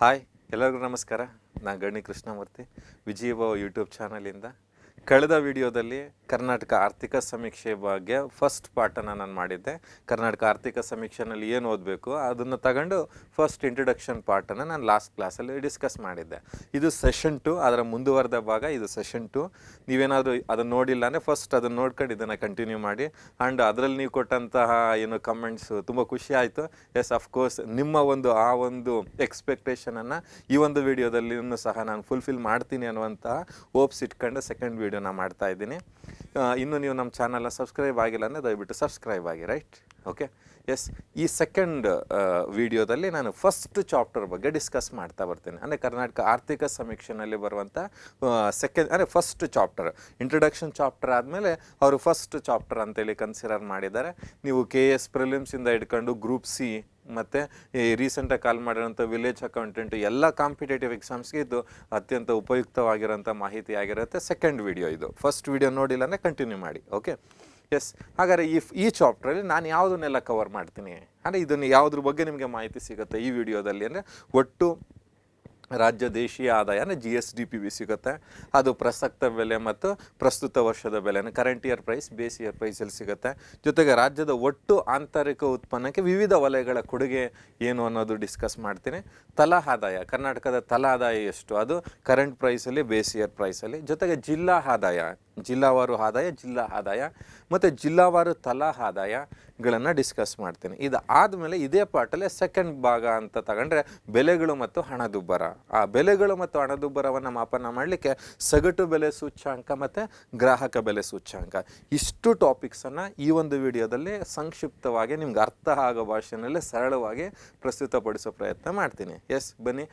Hi ಎಲ್ಲರಿಗೂ ನಮಸ್ಕಾರ. ನಾನು ಗಣಿ ಕೃಷ್ಣಮೂರ್ತಿ, ವಿಜಯಭಾವ ಯೂಟ್ಯೂಬ್ ಚಾನಲಿಂದ. ಕಳೆದ ವಿಡಿಯೋದಲ್ಲಿ ಕರ್ನಾಟಕ ಆರ್ಥಿಕ ಸಮೀಕ್ಷೆ ಬಗ್ಗೆ ಫಸ್ಟ್ ಪಾರ್ಟನ್ನು ನಾನು ಮಾಡಿದ್ದೆ. ಕರ್ನಾಟಕ ಆರ್ಥಿಕ ಸಮೀಕ್ಷೆನಲ್ಲಿ ಏನು ಓದಬೇಕು ಅದನ್ನು ತಗೊಂಡು ಫಸ್ಟ್ ಇಂಟ್ರೊಡಕ್ಷನ್ ಪಾರ್ಟನ್ನು ನಾನು ಲಾಸ್ಟ್ ಕ್ಲಾಸಲ್ಲಿ ಡಿಸ್ಕಸ್ ಮಾಡಿದ್ದೆ. ಇದು ಸೆಷನ್ 2, ಅದರ ಮುಂದುವರೆದ ಭಾಗ. ಇದು ಸೆಷನ್ 2. ನೀವೇನಾದರೂ ಅದನ್ನು ನೋಡಿಲ್ಲ ಅಂದರೆ ಫಸ್ಟ್ ಅದನ್ನು ನೋಡ್ಕೊಂಡು ಇದನ್ನು ಕಂಟಿನ್ಯೂ ಮಾಡಿ. ಆ್ಯಂಡ್ ಅದರಲ್ಲಿ ನೀವು ಕೊಟ್ಟಂತಹ ಏನು ಕಮೆಂಟ್ಸು ತುಂಬ ಖುಷಿ ಆಯಿತು. ಎಸ್, ಅಫ್ಕೋರ್ಸ್ ನಿಮ್ಮ ಆ ಒಂದು ಎಕ್ಸ್ಪೆಕ್ಟೇಷನನ್ನು ಈ ಒಂದು ವಿಡಿಯೋದಲ್ಲಿ ಸಹ ನಾನು ಫುಲ್ಫಿಲ್ ಮಾಡ್ತೀನಿ ಅನ್ನುವಂತಹ ಹೋಪ್ಸ್ ಇಟ್ಕೊಂಡು ಸೆಕೆಂಡ್ ವಿಡಿಯೋನ ಮಾಡ್ತಾ ಇದ್ದೀನಿ. ಇನ್ನು ನೀವು ನಮ್ಮ ಚಾನಲ್ನ ಸಬ್ಸ್ಕ್ರೈಬ್ ಆಗಿಲ್ಲ ಅಂದರೆ ದಯವಿಟ್ಟು ಸಬ್ಸ್ಕ್ರೈಬ್ ಆಗಿ, ರೈಟ್? Okay, yes. ಈ ಸೆಕೆಂಡ್ ವಿಡಿಯೋದಲ್ಲಿ ನಾನು ಫಸ್ಟ್ ಚಾಪ್ಟರ್ ಬಗ್ಗೆ ಡಿಸ್ಕಸ್ ಮಾಡ್ತಾ ಬರ್ತೀನಿ. ಅಂದರೆ ಕರ್ನಾಟಕ ಆರ್ಥಿಕ ಸಮೀಕ್ಷೆನಲ್ಲಿ ಬರುವಂಥ ಫಸ್ಟ್ ಚಾಪ್ಟರ್, ಇಂಟ್ರೊಡಕ್ಷನ್ ಚಾಪ್ಟರ್ ಆದಮೇಲೆ ಅವರು ಫಸ್ಟ್ ಚಾಪ್ಟರ್ ಅಂತೇಳಿ ಕನ್ಸಿಡರ್ ಮಾಡಿದ್ದಾರೆ. ನೀವು KS ಪ್ರಿಲಿಮ್ಸಿಂದ ಹಿಡ್ಕೊಂಡು ಗ್ರೂಪ್ C ಮತ್ತು ಈ ರೀಸೆಂಟಾಗಿ ಕಾಲ್ ಮಾಡಿರೋಂಥ ವಿಲೇಜ್ ಅಕೌಂಟೆಂಟ್ ಎಲ್ಲ ಕಾಂಪಿಟೇಟಿವ್ ಎಕ್ಸಾಮ್ಸ್ಗೆ ಇದು ಅತ್ಯಂತ ಉಪಯುಕ್ತವಾಗಿರೋಂಥ ಮಾಹಿತಿ ಆಗಿರುತ್ತೆ. ಸೆಕೆಂಡ್ ವಿಡಿಯೋ ಇದು. ಫಸ್ಟ್ ವಿಡಿಯೋ ನೋಡಿಲ್ಲ ಅಂದರೆ ಕಂಟಿನ್ಯೂ ಮಾಡಿ. Okay, yes. ಹಾಗಾದರೆ ಈ ಚಾಪ್ಟ್ರಲ್ಲಿ ನಾನು ಯಾವುದನ್ನೆಲ್ಲ ಕವರ್ ಮಾಡ್ತೀನಿ ಅಂದರೆ ಇದನ್ನು ಯಾವುದ್ರ ಬಗ್ಗೆ ನಿಮಗೆ ಮಾಹಿತಿ ಸಿಗುತ್ತೆ ಈ ವಿಡಿಯೋದಲ್ಲಿ ಅಂದರೆ ಒಟ್ಟು ರಾಜ್ಯ ದೇಶೀಯ ಆದಾಯ ಅಂದರೆ GSDP ಸಿಗುತ್ತೆ. ಅದು ಪ್ರಸಕ್ತ ಬೆಲೆ ಮತ್ತು ಪ್ರಸ್ತುತ ವರ್ಷದ ಬೆಲೆ, current year price, base year ಪ್ರೈಸಲ್ಲಿ ಸಿಗುತ್ತೆ. ಜೊತೆಗೆ ರಾಜ್ಯದ ಒಟ್ಟು ಆಂತರಿಕ ಉತ್ಪನ್ನಕ್ಕೆ ವಿವಿಧ ವಲಯಗಳ ಕೊಡುಗೆ ಏನು ಅನ್ನೋದು ಡಿಸ್ಕಸ್ ಮಾಡ್ತೀನಿ. ತಲಾ ಆದಾಯ, ಕರ್ನಾಟಕದ ತಲಾ ಆದಾಯ ಎಷ್ಟು, ಅದು ಕರೆಂಟ್ ಪ್ರೈಸಲ್ಲಿ, ಬೇಸ್ ಇಯರ್ ಪ್ರೈಸಲ್ಲಿ. ಜೊತೆಗೆ ಜಿಲ್ಲಾ ಆದಾಯ, ಜಿಲ್ಲಾವಾರು ಆದಾಯ, ಜಿಲ್ಲಾ ಆದಾಯ ಮತ್ತು ಜಿಲ್ಲಾವಾರು ತಲಾ ಆದಾಯಗಳನ್ನು ಡಿಸ್ಕಸ್ ಮಾಡ್ತೀನಿ. ಇದು ಆದಮೇಲೆ ಇದೇ ಪಾರ್ಟಲ್ಲೇ ಸೆಕೆಂಡ್ ಭಾಗ ಅಂತ ತಗೊಂಡ್ರೆ ಬೆಲೆಗಳು ಮತ್ತು ಹಣದುಬ್ಬರ. ಆ ಬೆಲೆಗಳು ಮತ್ತು ಹಣದುಬ್ಬರವನ್ನು ಮಾಪನ ಮಾಡಲಿಕ್ಕೆ ಸಗಟು ಬೆಲೆ ಸೂಚ್ಯಾಂಕ ಮತ್ತು ಗ್ರಾಹಕ ಬೆಲೆ ಸೂಚ್ಯಾಂಕ, ಇಷ್ಟು ಟಾಪಿಕ್ಸನ್ನು ಈ ಒಂದು ವಿಡಿಯೋದಲ್ಲಿ ಸಂಕ್ಷಿಪ್ತವಾಗಿ ನಿಮ್ಗೆ ಅರ್ಥ ಆಗೋ ಭಾಷೆಯಲ್ಲೇ ಸರಳವಾಗಿ ಪ್ರಸ್ತುತಪಡಿಸೋ ಪ್ರಯತ್ನ ಮಾಡ್ತೀನಿ. ಎಸ್, ಬನ್ನಿ.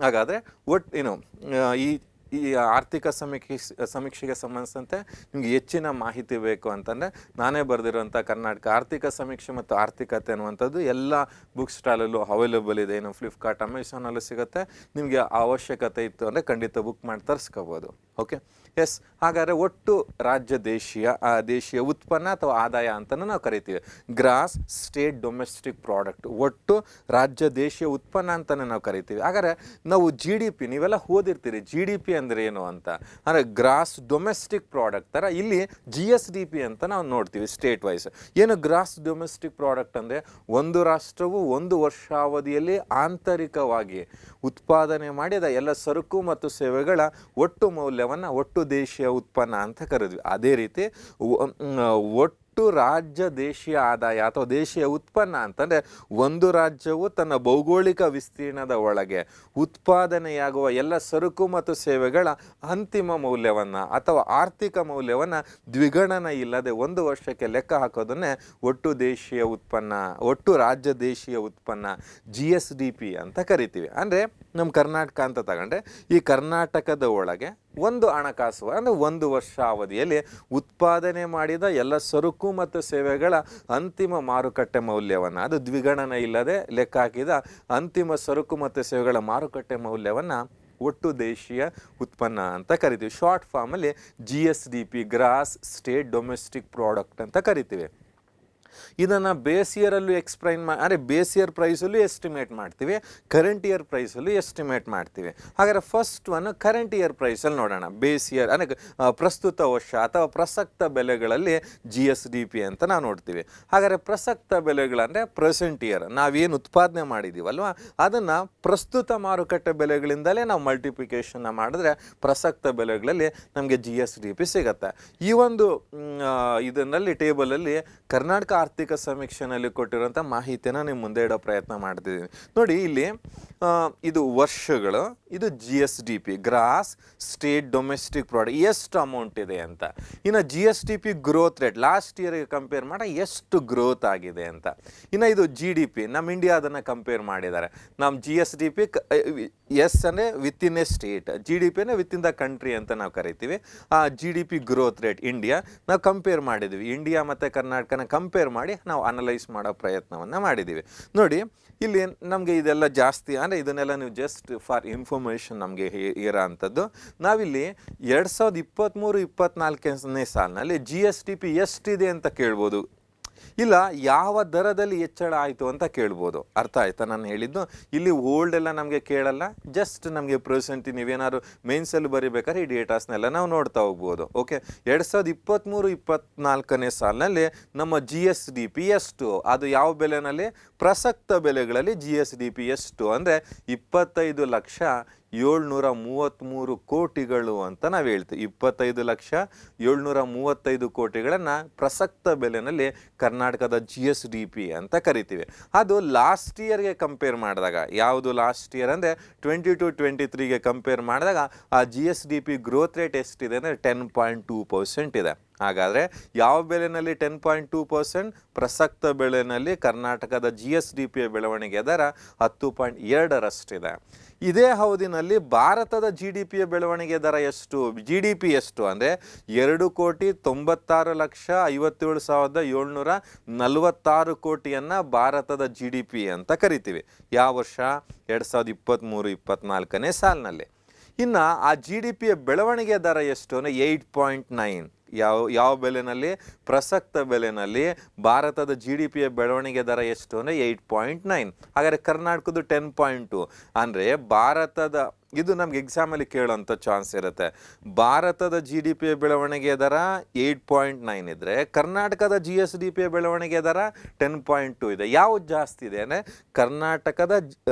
ಹಾಗಾದರೆ ಈ ಆರ್ಥಿಕ ಸಮೀಕ್ಷೆಗೆ ಸಂಬಂಧಿಸಿದಂತೆ ನಿಮಗೆ ಹೆಚ್ಚಿನ ಮಾಹಿತಿ ಬೇಕು ಅಂತಂದರೆ ನಾನೇ ಬರೆದಿರುವಂಥ ಕರ್ನಾಟಕ ಆರ್ಥಿಕ ಸಮೀಕ್ಷೆ ಮತ್ತು ಆರ್ಥಿಕತೆ ಅನ್ನುವಂಥದ್ದು ಎಲ್ಲ ಬುಕ್ ಸ್ಟಾಲಲ್ಲೂ ಅವೈಲೇಬಲ್ ಇದೆ. ಏನು ಫ್ಲಿಪ್ಕಾರ್ಟ್, ಅಮೆಝಾನಲ್ಲೂ ಸಿಗುತ್ತೆ. ನಿಮಗೆ ಅವಶ್ಯಕತೆ ಇತ್ತು ಅಂದರೆ ಖಂಡಿತ ಬುಕ್ ಮಾಡಿ ತರಿಸ್ಕೋಬೋದು. Okay, yes. ಹಾಗಾದರೆ ಒಟ್ಟು ರಾಜ್ಯ ದೇಶೀಯ ಉತ್ಪನ್ನ ಅಥವಾ ಆದಾಯ ಅಂತಲೂ ನಾವು ಕರಿತೀವಿ. ಗ್ರಾಸ್ ಸ್ಟೇಟ್ ಡೊಮೆಸ್ಟಿಕ್ ಪ್ರಾಡಕ್ಟ್, ಒಟ್ಟು ರಾಜ್ಯ ದೇಶೀಯ ಉತ್ಪನ್ನ ಅಂತಲೇ ನಾವು ಕರಿತೀವಿ. ಹಾಗಾದರೆ ನಾವು GDP, ನೀವೆಲ್ಲ ಓದಿರ್ತೀರಿ GDP ಅಂದರೆ ಏನು ಅಂತ. ಅಂದರೆ ಗ್ರಾಸ್ ಡೊಮೆಸ್ಟಿಕ್ ಪ್ರಾಡಕ್ಟ್ ಥರ ಇಲ್ಲಿ GSDP ಅಂತ ನಾವು ನೋಡ್ತೀವಿ ಸ್ಟೇಟ್ ವೈಸ್. ಏನು ಗ್ರಾಸ್ ಡೊಮೆಸ್ಟಿಕ್ ಪ್ರಾಡಕ್ಟ್ ಅಂದರೆ ಒಂದು ರಾಷ್ಟ್ರವು ಒಂದು ವರ್ಷಾವಧಿಯಲ್ಲಿ ಆಂತರಿಕವಾಗಿ ಉತ್ಪಾದನೆ ಮಾಡಿದ ಎಲ್ಲ ಸರಕು ಮತ್ತು ಸೇವೆಗಳ ಒಟ್ಟು ಮೌಲ್ಯವನ್ನು ಒಟ್ಟು ದೇಶೀಯ ಉತ್ಪನ್ನ ಅಂತ ಕರೆದ್ವಿ. ಅದೇ ರೀತಿ ಒಟ್ಟು ರಾಜ್ಯ ದೇಶೀಯ ಆದಾಯ ಅಥವಾ ದೇಶೀಯ ಉತ್ಪನ್ನ ಅಂತಂದರೆ ಒಂದು ರಾಜ್ಯವು ತನ್ನ ಭೌಗೋಳಿಕ ವಿಸ್ತೀರ್ಣದ ಒಳಗೆ ಉತ್ಪಾದನೆಯಾಗುವ ಎಲ್ಲ ಸರಕು ಮತ್ತು ಸೇವೆಗಳ ಅಂತಿಮ ಮೌಲ್ಯವನ್ನು ಅಥವಾ ಆರ್ಥಿಕ ಮೌಲ್ಯವನ್ನು ದ್ವಿಗಣನ ಇಲ್ಲದೆ ಒಂದು ವರ್ಷಕ್ಕೆ ಲೆಕ್ಕ ಹಾಕೋದನ್ನೇ ಒಟ್ಟು ದೇಶೀಯ ಉತ್ಪನ್ನ, ಒಟ್ಟು ರಾಜ್ಯ ದೇಶೀಯ ಉತ್ಪನ್ನ GSDP ಅಂತ ಕರಿತೀವಿ. ಅಂದರೆ ನಮ್ಮ ಕರ್ನಾಟಕ ಅಂತ ತಗೊಂಡ್ರೆ ಈ ಕರ್ನಾಟಕದ ಒಳಗೆ ಒಂದು ಹಣಕಾಸು ಅಂದರೆ ಒಂದು ವರ್ಷ ಅವಧಿಯಲ್ಲಿ ಉತ್ಪಾದನೆ ಮಾಡಿದ ಎಲ್ಲ ಸರಕು ಮತ್ತು ಸೇವೆಗಳ ಅಂತಿಮ ಮಾರುಕಟ್ಟೆ ಮೌಲ್ಯವನ್ನು, ಅದು ದ್ವಿಗಣನ ಇಲ್ಲದೆ ಲೆಕ್ಕ ಹಾಕಿದ ಅಂತಿಮ ಸರಕು ಮತ್ತು ಸೇವೆಗಳ ಮಾರುಕಟ್ಟೆ ಮೌಲ್ಯವನ್ನು ಒಟ್ಟು ದೇಶೀಯ ಉತ್ಪನ್ನ ಅಂತ ಕರಿತೀವಿ. ಶಾರ್ಟ್ ಫಾರ್ಮಲ್ಲಿ GSDP, gross state domestic product ಅಂತ ಕರಿತೀವಿ. ಇದನ್ನು ಬೇಸ್ ಇಯರಲ್ಲೂ ಅಂದರೆ ಬೇಸ್ ಇಯರ್ ಪ್ರೈಸಲ್ಲೂ ಎಸ್ಟಿಮೇಟ್ ಮಾಡ್ತೀವಿ, ಕರೆಂಟ್ ಇಯರ್ ಪ್ರೈಸಲ್ಲೂ ಎಸ್ಟಿಮೇಟ್ ಮಾಡ್ತೀವಿ. ಹಾಗಾದರೆ ಫಸ್ಟ್ ಕರೆಂಟ್ ಇಯರ್ ಪ್ರೈಸಲ್ಲಿ ನೋಡೋಣ. ಬೇಸ್ ಇಯರ್ ಅಂದರೆ ಪ್ರಸ್ತುತ ವರ್ಷ ಅಥವಾ ಪ್ರಸಕ್ತ ಬೆಲೆಗಳಲ್ಲಿ GSDP ಅಂತ ನಾವು ನೋಡ್ತೀವಿ. ಹಾಗಾದರೆ ಪ್ರಸಕ್ತ ಬೆಲೆಗಳಂದರೆ ಪ್ರೆಸೆಂಟ್ ಇಯರ್, ನಾವೇನು ಉತ್ಪಾದನೆ ಮಾಡಿದ್ದೀವಲ್ವ ಅದನ್ನು ಪ್ರಸ್ತುತ ಮಾರುಕಟ್ಟೆ ಬೆಲೆಗಳಿಂದಲೇ ನಾವು ಮಲ್ಟಿಪ್ಲಿಕೇಶನ್ನ ಮಾಡಿದ್ರೆ ಪ್ರಸಕ್ತ ಬೆಲೆಗಳಲ್ಲಿ ನಮಗೆ GSDP ಸಿಗುತ್ತೆ. ಈ ಒಂದು ಇದರಲ್ಲಿ ಟೇಬಲಲ್ಲಿ ಕರ್ನಾಟಕ ಆರ್ಥಿಕ ಸಮೀಕ್ಷೆನಲ್ಲಿ ಕೊಟ್ಟಿರುವಂಥ ಮಾಹಿತಿಯನ್ನು ನಿಮ್ಮ ಮುಂದೆ ಇಡೋ ಪ್ರಯತ್ನ ಮಾಡ್ತಿದ್ದೀನಿ. ನೋಡಿ, ಇಲ್ಲಿ ಇದು ವರ್ಷಗಳು, ಇದು GSDP, gross state domestic product, ಎಷ್ಟು ಅಮೌಂಟ್ ಇದೆ ಅಂತ. ಇನ್ನು GSDP ಗ್ರೋತ್ ರೇಟ್ ಲಾಸ್ಟ್ ಇಯರ್ಗೆ ಕಂಪೇರ್ ಮಾಡಿ ಎಷ್ಟು ಗ್ರೋತ್ ಆಗಿದೆ ಅಂತ. ಇನ್ನು ಇದು GDP, ನಮ್ಮ ಇಂಡಿಯಾ ಅದನ್ನು ಕಂಪೇರ್ ಮಾಡಿದ್ದಾರೆ. ನಮ್ಮ GSDP ಎಸ್ ಅಂದರೆ ವಿತಿನ್ ಎ ಸ್ಟೇಟ್, GDP ಅಂದರೆ ವಿತಿನ್ ದ ಕಂಟ್ರಿ ಅಂತ ನಾವು ಕರಿತೀವಿ. ಆ GDP ಗ್ರೋತ್ ರೇಟ್ ಇಂಡಿಯಾ ನಾವು ಕಂಪೇರ್ ಮಾಡಿದ್ವಿ. ಇಂಡಿಯಾ ಮತ್ತು ಕರ್ನಾಟಕನ ಕಂಪೇರ್ ಮಾಡಿ ನಾವು ಅನಲೈಸ್ ಮಾಡೋ ಪ್ರಯತ್ನವನ್ನು ಮಾಡಿದ್ದೀವಿ. ನೋಡಿ, ಇಲ್ಲಿ ನಮಗೆ ಇದೆಲ್ಲ ಜಾಸ್ತಿ ಅಂದರೆ ಇದನ್ನೆಲ್ಲ ನೀವು ಜಸ್ಟ್ ಫಾರ್ ಇನ್ಫಾರ್ಮೇಷನ್ ನಮಗೆ ಇರೋ ಅಂಥದ್ದು. ನಾವಿಲ್ಲಿ 2023-24ನೇ ಸಾಲಿನಲ್ಲಿ GSDP ಎಷ್ಟಿದೆ ಅಂತ ಕೇಳ್ಬೋದು. ಇಲ್ಲ ಯಾವ ದರದಲ್ಲಿ ಹೆಚ್ಚಳ ಆಯಿತು ಅಂತ ಕೇಳ್ಬೋದು. ಅರ್ಥ ಆಯ್ತಾ ನಾನು ಹೇಳಿದ್ದು? ಇಲ್ಲಿ ಓಲ್ಡ್ ಎಲ್ಲ ನಮಗೆ ಕೇಳಲ್ಲ, ಜಸ್ಟ್ ನಮಗೆ ಪ್ರೆಸೆಂಟ್ ನೀವೇನಾದ್ರು ಮೇನ್ಸಲ್ಲಿ ಬರೀಬೇಕಾದ್ರೆ ಈ ಡೇಟಾಸ್ನೆಲ್ಲ ನಾವು ನೋಡ್ತಾ ಹೋಗ್ಬೋದು. ಓಕೆ, 2023-24ನೇ ಸಾಲಿನಲ್ಲಿ ನಮ್ಮ GSDP ಎಷ್ಟು, ಅದು ಯಾವ ಬೆಲೆನಲ್ಲಿ? ಪ್ರಸಕ್ತ ಬೆಲೆಗಳಲ್ಲಿ GSDP ಎಷ್ಟು ಅಂದರೆ 25,733 ಕೋಟಿಗಳು ಅಂತ ನಾವು ಹೇಳ್ತೀವಿ. 25,735 ಕೋಟಿಗಳನ್ನು ಪ್ರಸಕ್ತ ಬೆಲೆನಲ್ಲಿ ಕರ್ನಾಟಕದ GSDP ಅಂತ ಕರಿತೀವಿ. ಅದು ಲಾಸ್ಟ್ ಇಯರ್ಗೆ ಕಂಪೇರ್ ಮಾಡಿದಾಗ, ಯಾವುದು ಲಾಸ್ಟ್ ಇಯರ್ ಅಂದರೆ 22-23ಗೆ ಕಂಪೇರ್ ಮಾಡಿದಾಗ ಆ GSDP ಗ್ರೋತ್ ರೇಟ್ ಎಷ್ಟಿದೆ ಅಂದರೆ 10.2% ಇದೆ. ಹಾಗಾದರೆ ಯಾವ ಬೆಲೆನಲ್ಲಿ 10.2%? ಪ್ರಸಕ್ತ ಬೆಲೆನಲ್ಲಿ ಕರ್ನಾಟಕದ GSDPಯ ಬೆಳವಣಿಗೆ ದರ 10.2ರಷ್ಟಿದೆ. ಇದೇ ಅವಧಿನಲ್ಲಿ ಭಾರತದ GDPಯ ಬೆಳವಣಿಗೆ ದರ ಎಷ್ಟು? GDP ಎಷ್ಟು ಅಂದರೆ 2,90,57,746 ಕೋಟಿಯನ್ನು ಭಾರತದ GDP ಅಂತ ಕರಿತೀವಿ. ಯಾವ ವರ್ಷ? 2023-24ನೇ ಸಾಲಿನಲ್ಲಿ. ಇನ್ನು ಆ GDPಯ ಬೆಳವಣಿಗೆ ದರ ಎಷ್ಟು ಅಂದರೆ 8.9. ಯಾವ ಬೆಲೆನಲ್ಲಿ? ಪ್ರಸಕ್ತ ಬೆಲೆನಲ್ಲಿ ಭಾರತದ GDPಯ ಬೆಳವಣಿಗೆ ದರ ಎಷ್ಟು ಅಂದರೆ 8.9. ಹಾಗಾದರೆ ಕರ್ನಾಟಕದ್ದು 10.2 ಅಂದರೆ ಭಾರತದ, ಇದು ನಮ್ಗೆ ಎಕ್ಸಾಮಲ್ಲಿ ಕೇಳೋಂಥ ಚಾನ್ಸ್ ಇರುತ್ತೆ. ಭಾರತದ GDPಯ ಬೆಳವಣಿಗೆ ದರ 8.9 ಇದ್ದರೆ ಕರ್ನಾಟಕದ GSDPಯ ಬೆಳವಣಿಗೆ ದರ 10.2 ಇದೆ. ಯಾವುದು ಜಾಸ್ತಿ ಇದೆ ಅಂದರೆ ಕರ್ನಾಟಕದ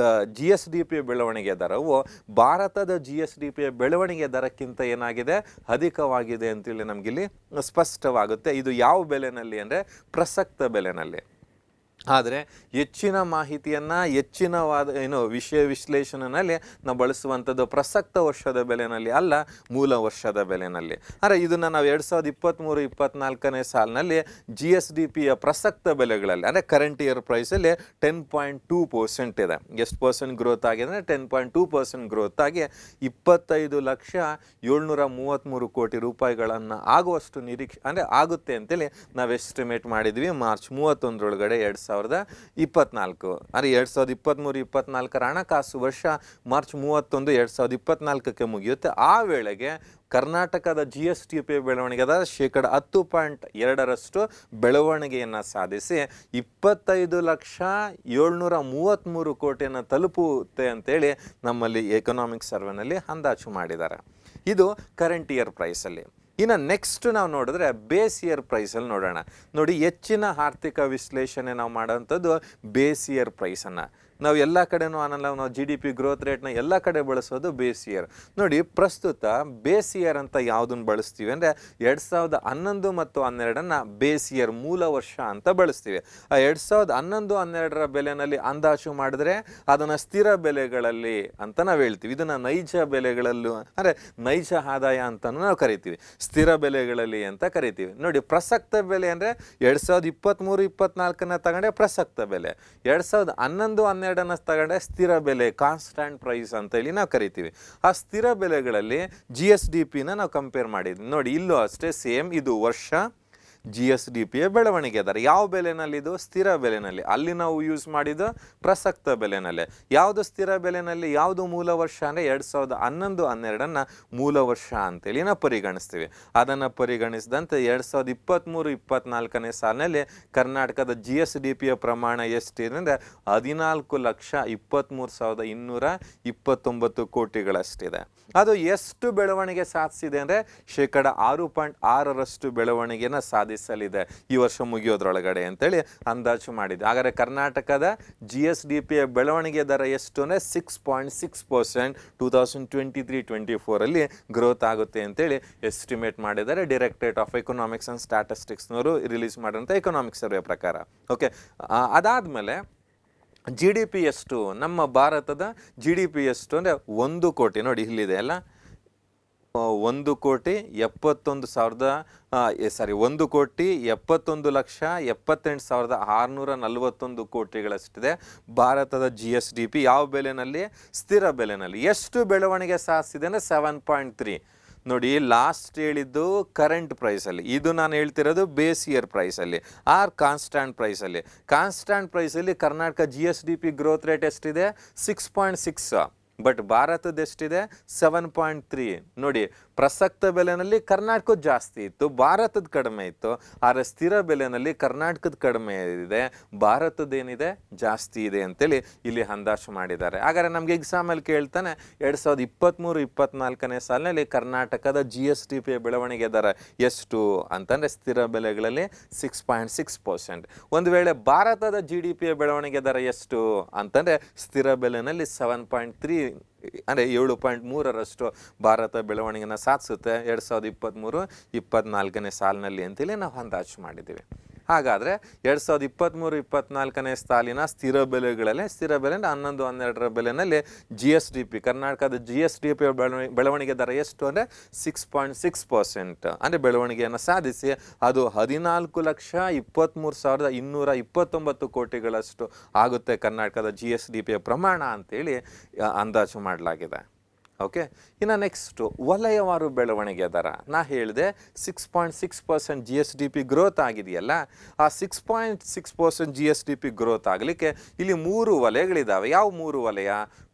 GSDPಯ ಬೆಳವಣಿಗೆ ದರವು ಭಾರತದ GSDPಯ ಬೆಳವಣಿಗೆ ದರಕ್ಕಿಂತ ಏನಾಗಿದೆ? ಅಧಿಕವಾಗಿದೆ ಅಂತೇಳಿ ನಮಗಿಲ್ಲಿ ಸ್ಪಷ್ಟವಾಗುತ್ತೆ. ಇದು ಯಾವ ಬೆಲೆನಲ್ಲಿ ಅಂದರೆ ಪ್ರಸಕ್ತ ಬೆಲೆನಲ್ಲಿ. ಆದರೆ ಹೆಚ್ಚಿನ ಮಾಹಿತಿಯನ್ನು ಹೆಚ್ಚಿನವಾದ ವಿಷಯ ವಿಶ್ಲೇಷಣೆಯಲ್ಲಿ ನಾವು ಬಳಸುವಂಥದ್ದು ಪ್ರಸಕ್ತ ವರ್ಷದ ಬೆಲೆನಲ್ಲಿ ಅಲ್ಲ, ಮೂಲ ವರ್ಷದ ಬೆಲೆನಲ್ಲಿ. ಅಂದರೆ ಇದನ್ನು ನಾವು 2023-24ನೇ ಸಾಲಿನಲ್ಲಿ GSDPಯ ಪ್ರಸಕ್ತ ಬೆಲೆಗಳಲ್ಲಿ ಅಂದರೆ ಕರೆಂಟ್ ಇಯರ್ ಪ್ರೈಸಲ್ಲಿ 10.2% ಇದೆ. ಎಷ್ಟು ಪರ್ಸೆಂಟ್ ಗ್ರೋತ್ ಆಗಿದೆ ಅಂದರೆ 10.2% ಗ್ರೋತ್ ಆಗಿ 25,733 ಕೋಟಿ ರೂಪಾಯಿಗಳನ್ನು ಆಗುವಷ್ಟು ನಿರೀಕ್ಷೆ ಅಂದರೆ ಆಗುತ್ತೆ ಅಂತೇಳಿ ನಾವು ಎಸ್ಟಿಮೇಟ್ ಮಾಡಿದ್ವಿ ಮಾರ್ಚ್ 31ರೊಳಗಡೆ 2024. ಅಂದರೆ 2023-24 ಹಣಕಾಸು ವರ್ಷ ಮಾರ್ಚ್ 31, 2024ಕ್ಕೆ ಮುಗಿಯುತ್ತೆ. ಆ ವೇಳೆಗೆ ಕರ್ನಾಟಕದ GSDP ಬೆಳವಣಿಗೆ ದರ 10.2% ಬೆಳವಣಿಗೆಯನ್ನು ಸಾಧಿಸಿ 25,733 ಕೋಟಿಯನ್ನು ತಲುಪುತ್ತೆ ಅಂತೇಳಿ ನಮ್ಮಲ್ಲಿ ಎಕನಾಮಿಕ್ ಸರ್ವೆನಲ್ಲಿ ಅಂದಾಜು ಮಾಡಿದ್ದಾರೆ. ಇದು ಕರೆಂಟ್ ಇಯರ್ ಪ್ರೈಸಲ್ಲಿ. ಇನ್ನು ನೆಕ್ಸ್ಟ್ ನಾವು ನೋಡಿದ್ರೆ ಬೇಸ್ ಇಯರ್ ಪ್ರೈಸಲ್ಲಿ ನೋಡೋಣ. ನೋಡಿ, ಹೆಚ್ಚಿನ ಆರ್ಥಿಕ ವಿಶ್ಲೇಷಣೆ ನಾವು ಮಾಡೋವಂಥದ್ದು ಬೇಸ್ ಇಯರ್ ಪ್ರೈಸನ್ನು. ನಾವು ಎಲ್ಲ ಕಡೆನೂ ಅನ್ನಲ್ಲ, ನಾವು GDP ಗ್ರೋತ್ ರೇಟ್ನ ಎಲ್ಲ ಕಡೆ ಬಳಸೋದು ಬೇಸ್ ಇಯರ್. ನೋಡಿ, ಪ್ರಸ್ತುತ ಬೇಸ್ ಇಯರ್ ಅಂತ ಯಾವುದನ್ನು ಬಳಸ್ತೀವಿ ಅಂದರೆ 2011 ಮತ್ತು 12 ಬೇಸ್ ಇಯರ್ ಮೂಲ ವರ್ಷ ಅಂತ ಬಳಸ್ತೀವಿ. ಆ 2011-12 ಬೆಲೆನಲ್ಲಿ ಅಂದಾಜು ಮಾಡಿದ್ರೆ ಅದನ್ನು ಸ್ಥಿರ ಬೆಲೆಗಳಲ್ಲಿ ಅಂತ ನಾವು ಹೇಳ್ತೀವಿ. ಇದನ್ನು ನೈಜ ಬೆಲೆಗಳಲ್ಲೂ ಅಂದರೆ ನೈಜ ಆದಾಯ ಅಂತಲೂ ನಾವು ಕರಿತೀವಿ, ಸ್ಥಿರ ಬೆಲೆಗಳಲ್ಲಿ ಅಂತ ಕರಿತೀವಿ. ನೋಡಿ, ಪ್ರಸಕ್ತ ಬೆಲೆ ಅಂದರೆ 2023-24 ತಗೊಂಡೆ ಪ್ರಸಕ್ತ ಬೆಲೆ, 2011-12 ತಗೊಂಡೆ ಸ್ಥಿರ ಬೆಲೆ, ಕಾನ್ಸ್ಟಂಟ್ ಪ್ರೈಸ್ ಅಂತ ಹೇಳಿ ನಾವು ಕರಿತೀವಿ. ಆ ಸ್ಥಿರ ಬೆಲೆಗಳಲ್ಲಿ GSDPನ ನಾವು ಕಂಪೇರ್ ಮಾಡಿದ್ವಿ. ನೋಡಿ, ಇಲ್ಲೂ ಅಷ್ಟೇ ಸೇಮ್, ಇದು ವರ್ಷ GSDPಯ ಬೆಳವಣಿಗೆ ದರ ಯಾವ ಬೆಲೆನಲ್ಲಿ? ಇದು ಸ್ಥಿರ ಬೆಲೆನಲ್ಲಿ. ಅಲ್ಲಿ ನಾವು ಯೂಸ್ ಮಾಡಿದ್ದು ಪ್ರಸಕ್ತ ಬೆಲೆನಲ್ಲೇ. ಯಾವುದು ಸ್ಥಿರ ಬೆಲೆನಲ್ಲಿ, ಯಾವುದು ಮೂಲ ವರ್ಷ ಅಂದರೆ 2011-12 ಮೂಲ ವರ್ಷ ಅಂತೇಳಿ ನಾವು ಪರಿಗಣಿಸ್ತೀವಿ. ಅದನ್ನು ಪರಿಗಣಿಸಿದಂತೆ 2023-24ನೇ ಸಾಲಿನಲ್ಲಿ ಕರ್ನಾಟಕದ GSDPಯ ಪ್ರಮಾಣ ಎಷ್ಟಿದೆ ಅಂದರೆ 14,23,229 ಕೋಟಿಗಳಷ್ಟಿದೆ. ಅದು ಎಷ್ಟು ಬೆಳವಣಿಗೆ ಸಾಧಿಸಿದೆ ಅಂದರೆ 6.6% ಬೆಳವಣಿಗೆನ ಸಾಧಿಸಲಿದೆ ಈ ವರ್ಷ ಮುಗಿಯೋದ್ರೊಳಗಡೆ ಅಂತೇಳಿ ಅಂದಾಜು ಮಾಡಿದೆ. ಹಾಗಾದರೆ ಕರ್ನಾಟಕದ GSDPಯ ಬೆಳವಣಿಗೆ ದರ ಎಷ್ಟು ಅಂದರೆ 6.6% 2023-24 ಗ್ರೋತ್ ಆಗುತ್ತೆ ಅಂತೇಳಿ ಎಸ್ಟಿಮೇಟ್ ಮಾಡಿದ್ದಾರೆ ಡೈರೆಕ್ಟರೇಟ್ ಆಫ್ ಎಕನಾಮಿಕ್ಸ್ ಆ್ಯಂಡ್ ಸ್ಟ್ಯಾಟಿಸ್ಟಿಕ್ಸ್ನವರು ರಿಲೀಸ್ ಮಾಡಿದಂಥ ಎಕನಾಮಿಕ್ ಸರ್ವೆ ಪ್ರಕಾರ. ಓಕೆ, ಅದಾದಮೇಲೆ GDP ಎಷ್ಟು? ನಮ್ಮ ಭಾರತದ GDP ಎಷ್ಟು ಅಂದರೆ 1 ಕೋಟಿ, ನೋಡಿ ಇಲ್ಲಿದೆ ಅಲ್ಲ, 1,71,78,641 ಕೋಟಿಗಳಷ್ಟಿದೆ ಭಾರತದ GSDP. ಯಾವ ಬೆಲೆನಲ್ಲಿ? ಸ್ಥಿರ ಬೆಲೆನಲ್ಲಿ. ಎಷ್ಟು ಬೆಳವಣಿಗೆ ಸಾಧಿಸಿದೆ ಅಂದರೆ 7.3. ನೋಡಿ, ಲಾಸ್ಟ್ ಹೇಳಿದ್ದು ಕರೆಂಟ್ ಪ್ರೈಸಲ್ಲಿ, ಇದು ನಾನು ಹೇಳ್ತಿರೋದು ಬೇಸ್ ಇಯರ್ ಪ್ರೈಸಲ್ಲಿ ಆರ್ ಕಾನ್ಸ್ಟಾಂಟ್ ಪ್ರೈಸಲ್ಲಿ. ಕಾನ್ಸ್ಟಾಂಟ್ ಪ್ರೈಸಲ್ಲಿ ಕರ್ನಾಟಕ GSDP ಗ್ರೋತ್ ರೇಟ್ ಎಷ್ಟಿದೆ? 6.6. ಬಟ್ ಭಾರತದ ಎಷ್ಟಿದೆ? 7.3. ನೋಡಿ, ಪ್ರಸಕ್ತ ಬೆಲೆನಲ್ಲಿ ಕರ್ನಾಟಕದ ಜಾಸ್ತಿ ಇತ್ತು, ಭಾರತದ ಕಡಿಮೆ ಇತ್ತು. ಆದರೆ ಸ್ಥಿರ ಬೆಲೆನಲ್ಲಿ ಕರ್ನಾಟಕದ ಕಡಿಮೆ ಇದೆ, ಭಾರತದ್ದೇನಿದೆ ಜಾಸ್ತಿ ಇದೆ ಅಂತೇಳಿ ಇಲ್ಲಿ ಅಂದಾಜು ಮಾಡಿದ್ದಾರೆ. ಹಾಗಾದ್ರೆ ನಮ್ಗೆ ಎಕ್ಸಾಮಲ್ಲಿ ಕೇಳ್ತಾನೆ 2023-24ನೇ ಸಾಲಿನಲ್ಲಿ ಕರ್ನಾಟಕದ GSDP ಬೆಳವಣಿಗೆ ದರ ಎಷ್ಟು ಅಂತಂದ್ರೆ ಸ್ಥಿರ ಬೆಲೆಗಳಲ್ಲಿ 6.6%. ಒಂದು ವೇಳೆ ಭಾರತದ GDP ಬೆಳವಣಿಗೆ ದರ ಎಷ್ಟು ಅಂತಂದ್ರೆ ಸ್ಥಿರ ಬೆಲೆನಲ್ಲಿ 7.3 ಅಂದರೆ 7.3ರಷ್ಟು ಭಾರತ ಬೆಳವಣಿಗೆನ ಸಾಧಿಸುತ್ತೆ 2023-24ನೇ ಸಾಲಿನಲ್ಲಿ ಅಂತೇಳಿ ನಾವು ಅಂದಾಜು ಮಾಡಿದ್ದೀವಿ. ಹಾಗಾದರೆ 2023-24ನೇ ಸಾಲಿನ ಸ್ಥಿರ ಬೆಲೆಗಳಲ್ಲಿ ಸ್ಥಿರ ಬೆಲೆ 11-12ರ ಬೆಲೆನಲ್ಲಿ GSDP ಕರ್ನಾಟಕದ GSDP ಬೆಳವಣಿಗೆ ದರ ಎಷ್ಟು ಅಂದರೆ 6.6% ಅಂದರೆ ಬೆಳವಣಿಗೆಯನ್ನು ಸಾಧಿಸಿ ಅದು 14,23,229 ಕೋಟಿಗಳಷ್ಟು ಆಗುತ್ತೆ ಕರ್ನಾಟಕದ GSDP ಪ್ರಮಾಣ ಅಂತೇಳಿ ಅಂದಾಜು ಮಾಡಲಾಗಿದೆ. ಓಕೆ, ಇನ್ನು ನೆಕ್ಸ್ಟು ವಲಯವಾರು ಬೆಳವಣಿಗೆ ದರ. ನಾ ಹೇಳಿದೆ 6.6% GSDP ಗ್ರೋತ್ ಆಗಿದೆಯಲ್ಲ, ಆ 6.6% GSDP ಗ್ರೋತ್ ಆಗಲಿಕ್ಕೆ ಇಲ್ಲಿ 3 ವಲಯಗಳಿದ್ದಾವೆ. ಯಾವ 3 ವಲಯ?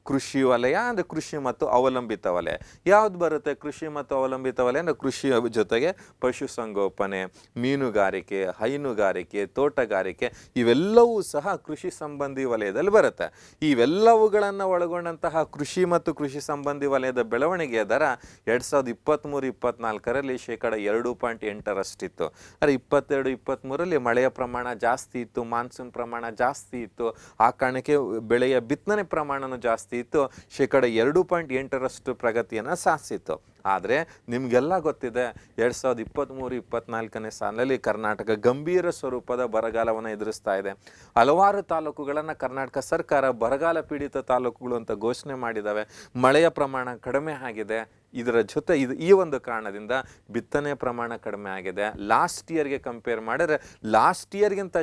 ಕೃಷಿ ವಲಯ ಅಂದರೆ ಕೃಷಿ ಮತ್ತು ಅವಲಂಬಿತ ವಲಯ. ಯಾವ್ದು ಬರುತ್ತೆ ಕೃಷಿ ಮತ್ತು ಅವಲಂಬಿತ ವಲಯ ಅಂದರೆ ಕೃಷಿ ಜೊತೆಗೆ ಪಶುಸಂಗೋಪನೆ, ಮೀನುಗಾರಿಕೆ, ಹೈನುಗಾರಿಕೆ, ತೋಟಗಾರಿಕೆ ಇವೆಲ್ಲವೂ ಸಹ ಕೃಷಿ ಸಂಬಂಧಿ ವಲಯದಲ್ಲಿ ಬರುತ್ತೆ. ಇವೆಲ್ಲವುಗಳನ್ನು ಒಳಗೊಂಡಂತಹ ಕೃಷಿ ಮತ್ತು ಕೃಷಿ ಸಂಬಂಧಿ ವಲಯದ ಬೆಳವಣಿಗೆಯ ದರ 2023-24ರಲ್ಲಿ 2.8%. ಅಂದರೆ 22-23ರಲ್ಲಿ ಮಳೆಯ ಪ್ರಮಾಣ ಜಾಸ್ತಿ ಇತ್ತು, ಮಾನ್ಸೂನ್ ಪ್ರಮಾಣ ಜಾಸ್ತಿ ಇತ್ತು, ಆ ಕಾರಣಕ್ಕೆ ಬೆಳೆಯ ಬಿತ್ತನೆ ಪ್ರಮಾಣನೂ ಜಾಸ್ತಿ ಇತ್ತು, 2.8% ಪ್ರಗತಿಯನ್ನು ಸಾಧಿಸಿತ್ತು. ಆದರೆ ನಿಮಗೆಲ್ಲ ಗೊತ್ತಿದೆ 2023-24ನೇ ಸಾಲಿನಲ್ಲಿ ಕರ್ನಾಟಕ ಗಂಭೀರ ಸ್ವರೂಪದ ಬರಗಾಲವನ್ನು ಎದುರಿಸ್ತಾ ಇದೆ. ಹಲವಾರು ತಾಲೂಕುಗಳನ್ನು ಕರ್ನಾಟಕ ಸರ್ಕಾರ ಬರಗಾಲ ಪೀಡಿತ ತಾಲೂಕುಗಳು ಅಂತ ಘೋಷಣೆ ಮಾಡಿದ್ದಾವೆ. ಮಳೆಯ ಪ್ರಮಾಣ ಕಡಿಮೆ ಆಗಿದೆ. ಇದರ ಜೊತೆ ಈ ಒಂದು ಕಾರಣದಿಂದ ಬಿತ್ತನೆ ಪ್ರಮಾಣ ಕಡಿಮೆ ಆಗಿದೆ. ಲಾಸ್ಟ್ ಇಯರ್ಗೆ ಕಂಪೇರ್ ಮಾಡಿದ್ರೆ ಲಾಸ್ಟ್ ಇಯರ್ಗಿಂತ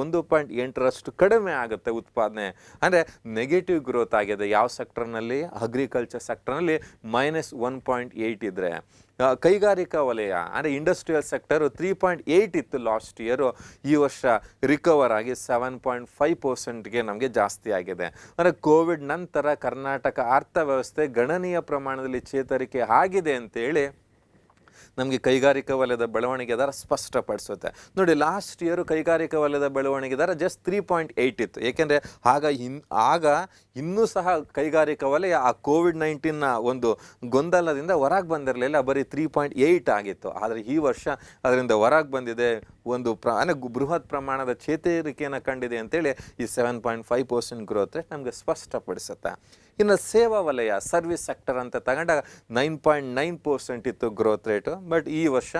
1.8% ಕಡಿಮೆ ಆಗುತ್ತೆ ಉತ್ಪಾದನೆ. ಅಂದರೆ ನೆಗೆಟಿವ್ ಗ್ರೋತ್ ಆಗಿದೆ. ಯಾವ ಸೆಕ್ಟರ್ನಲ್ಲಿ? ಅಗ್ರಿಕಲ್ಚರ್ ಸೆಕ್ಟರ್ನಲ್ಲಿ -1.8 ಇದ್ದರೆ, ಕೈಗಾರಿಕಾ ವಲಯ ಅಂದರೆ ಇಂಡಸ್ಟ್ರಿಯಲ್ ಸೆಕ್ಟರು 3.8 ಇತ್ತು ಲಾಸ್ಟ್ ಇಯರು, ಈ ವರ್ಷ ರಿಕವರ್ ಆಗಿ 7.5%ಗೆ ನಮಗೆ ಜಾಸ್ತಿ ಆಗಿದೆ. ಅಂದರೆ ಕೋವಿಡ್ ನಂತರ ಕರ್ನಾಟಕ ಅರ್ಥವ್ಯವಸ್ಥೆ ಗಣನೀಯ ಪ್ರಮಾಣದಲ್ಲಿ ಚೇತರಿಕೆ ಆಗಿದೆ ಅಂತೇಳಿ ನಮಗೆ ಕೈಗಾರಿಕಾ ವಲಯದ ಬೆಳವಣಿಗೆ ದರ ಸ್ಪಷ್ಟಪಡಿಸುತ್ತೆ. ನೋಡಿ, ಲಾಸ್ಟ್ ಇಯರು ಕೈಗಾರಿಕಾ ವಲಯದ ಬೆಳವಣಿಗೆ ದರ ಜಸ್ಟ್ 3.8 ಇತ್ತು. ಏಕೆಂದರೆ ಆಗ ಇನ್ನೂ ಸಹ ಕೈಗಾರಿಕಾ ವಲಯ ಆ COVID-19ನ ಒಂದು ಗೊಂದಲದಿಂದ ಹೊರಗೆ ಬಂದಿರಲಿಲ್ಲ, ಬರೀ 3.8 ಆಗಿತ್ತು. ಆದರೆ ಈ ವರ್ಷ ಅದರಿಂದ ಹೊರಗೆ ಬಂದಿದೆ, ಒಂದು ಬೃಹತ್ ಪ್ರಮಾಣದ ಚೇತರಿಕೆಯನ್ನು ಕಂಡಿದೆ ಅಂತೇಳಿ ಈ 7.5% ಗ್ರೋತ್ ರೇಟ್ ನಮಗೆ ಸ್ಪಷ್ಟಪಡಿಸುತ್ತೆ. ಇನ್ನು ಸೇವಾ ವಲಯ ಸರ್ವಿಸ್ ಸೆಕ್ಟರ್ ಅಂತ ತಗೊಂಡಾಗ 9.9% ಇತ್ತು ಗ್ರೋತ್ ರೇಟು, ಬಟ್ ಈ ವರ್ಷ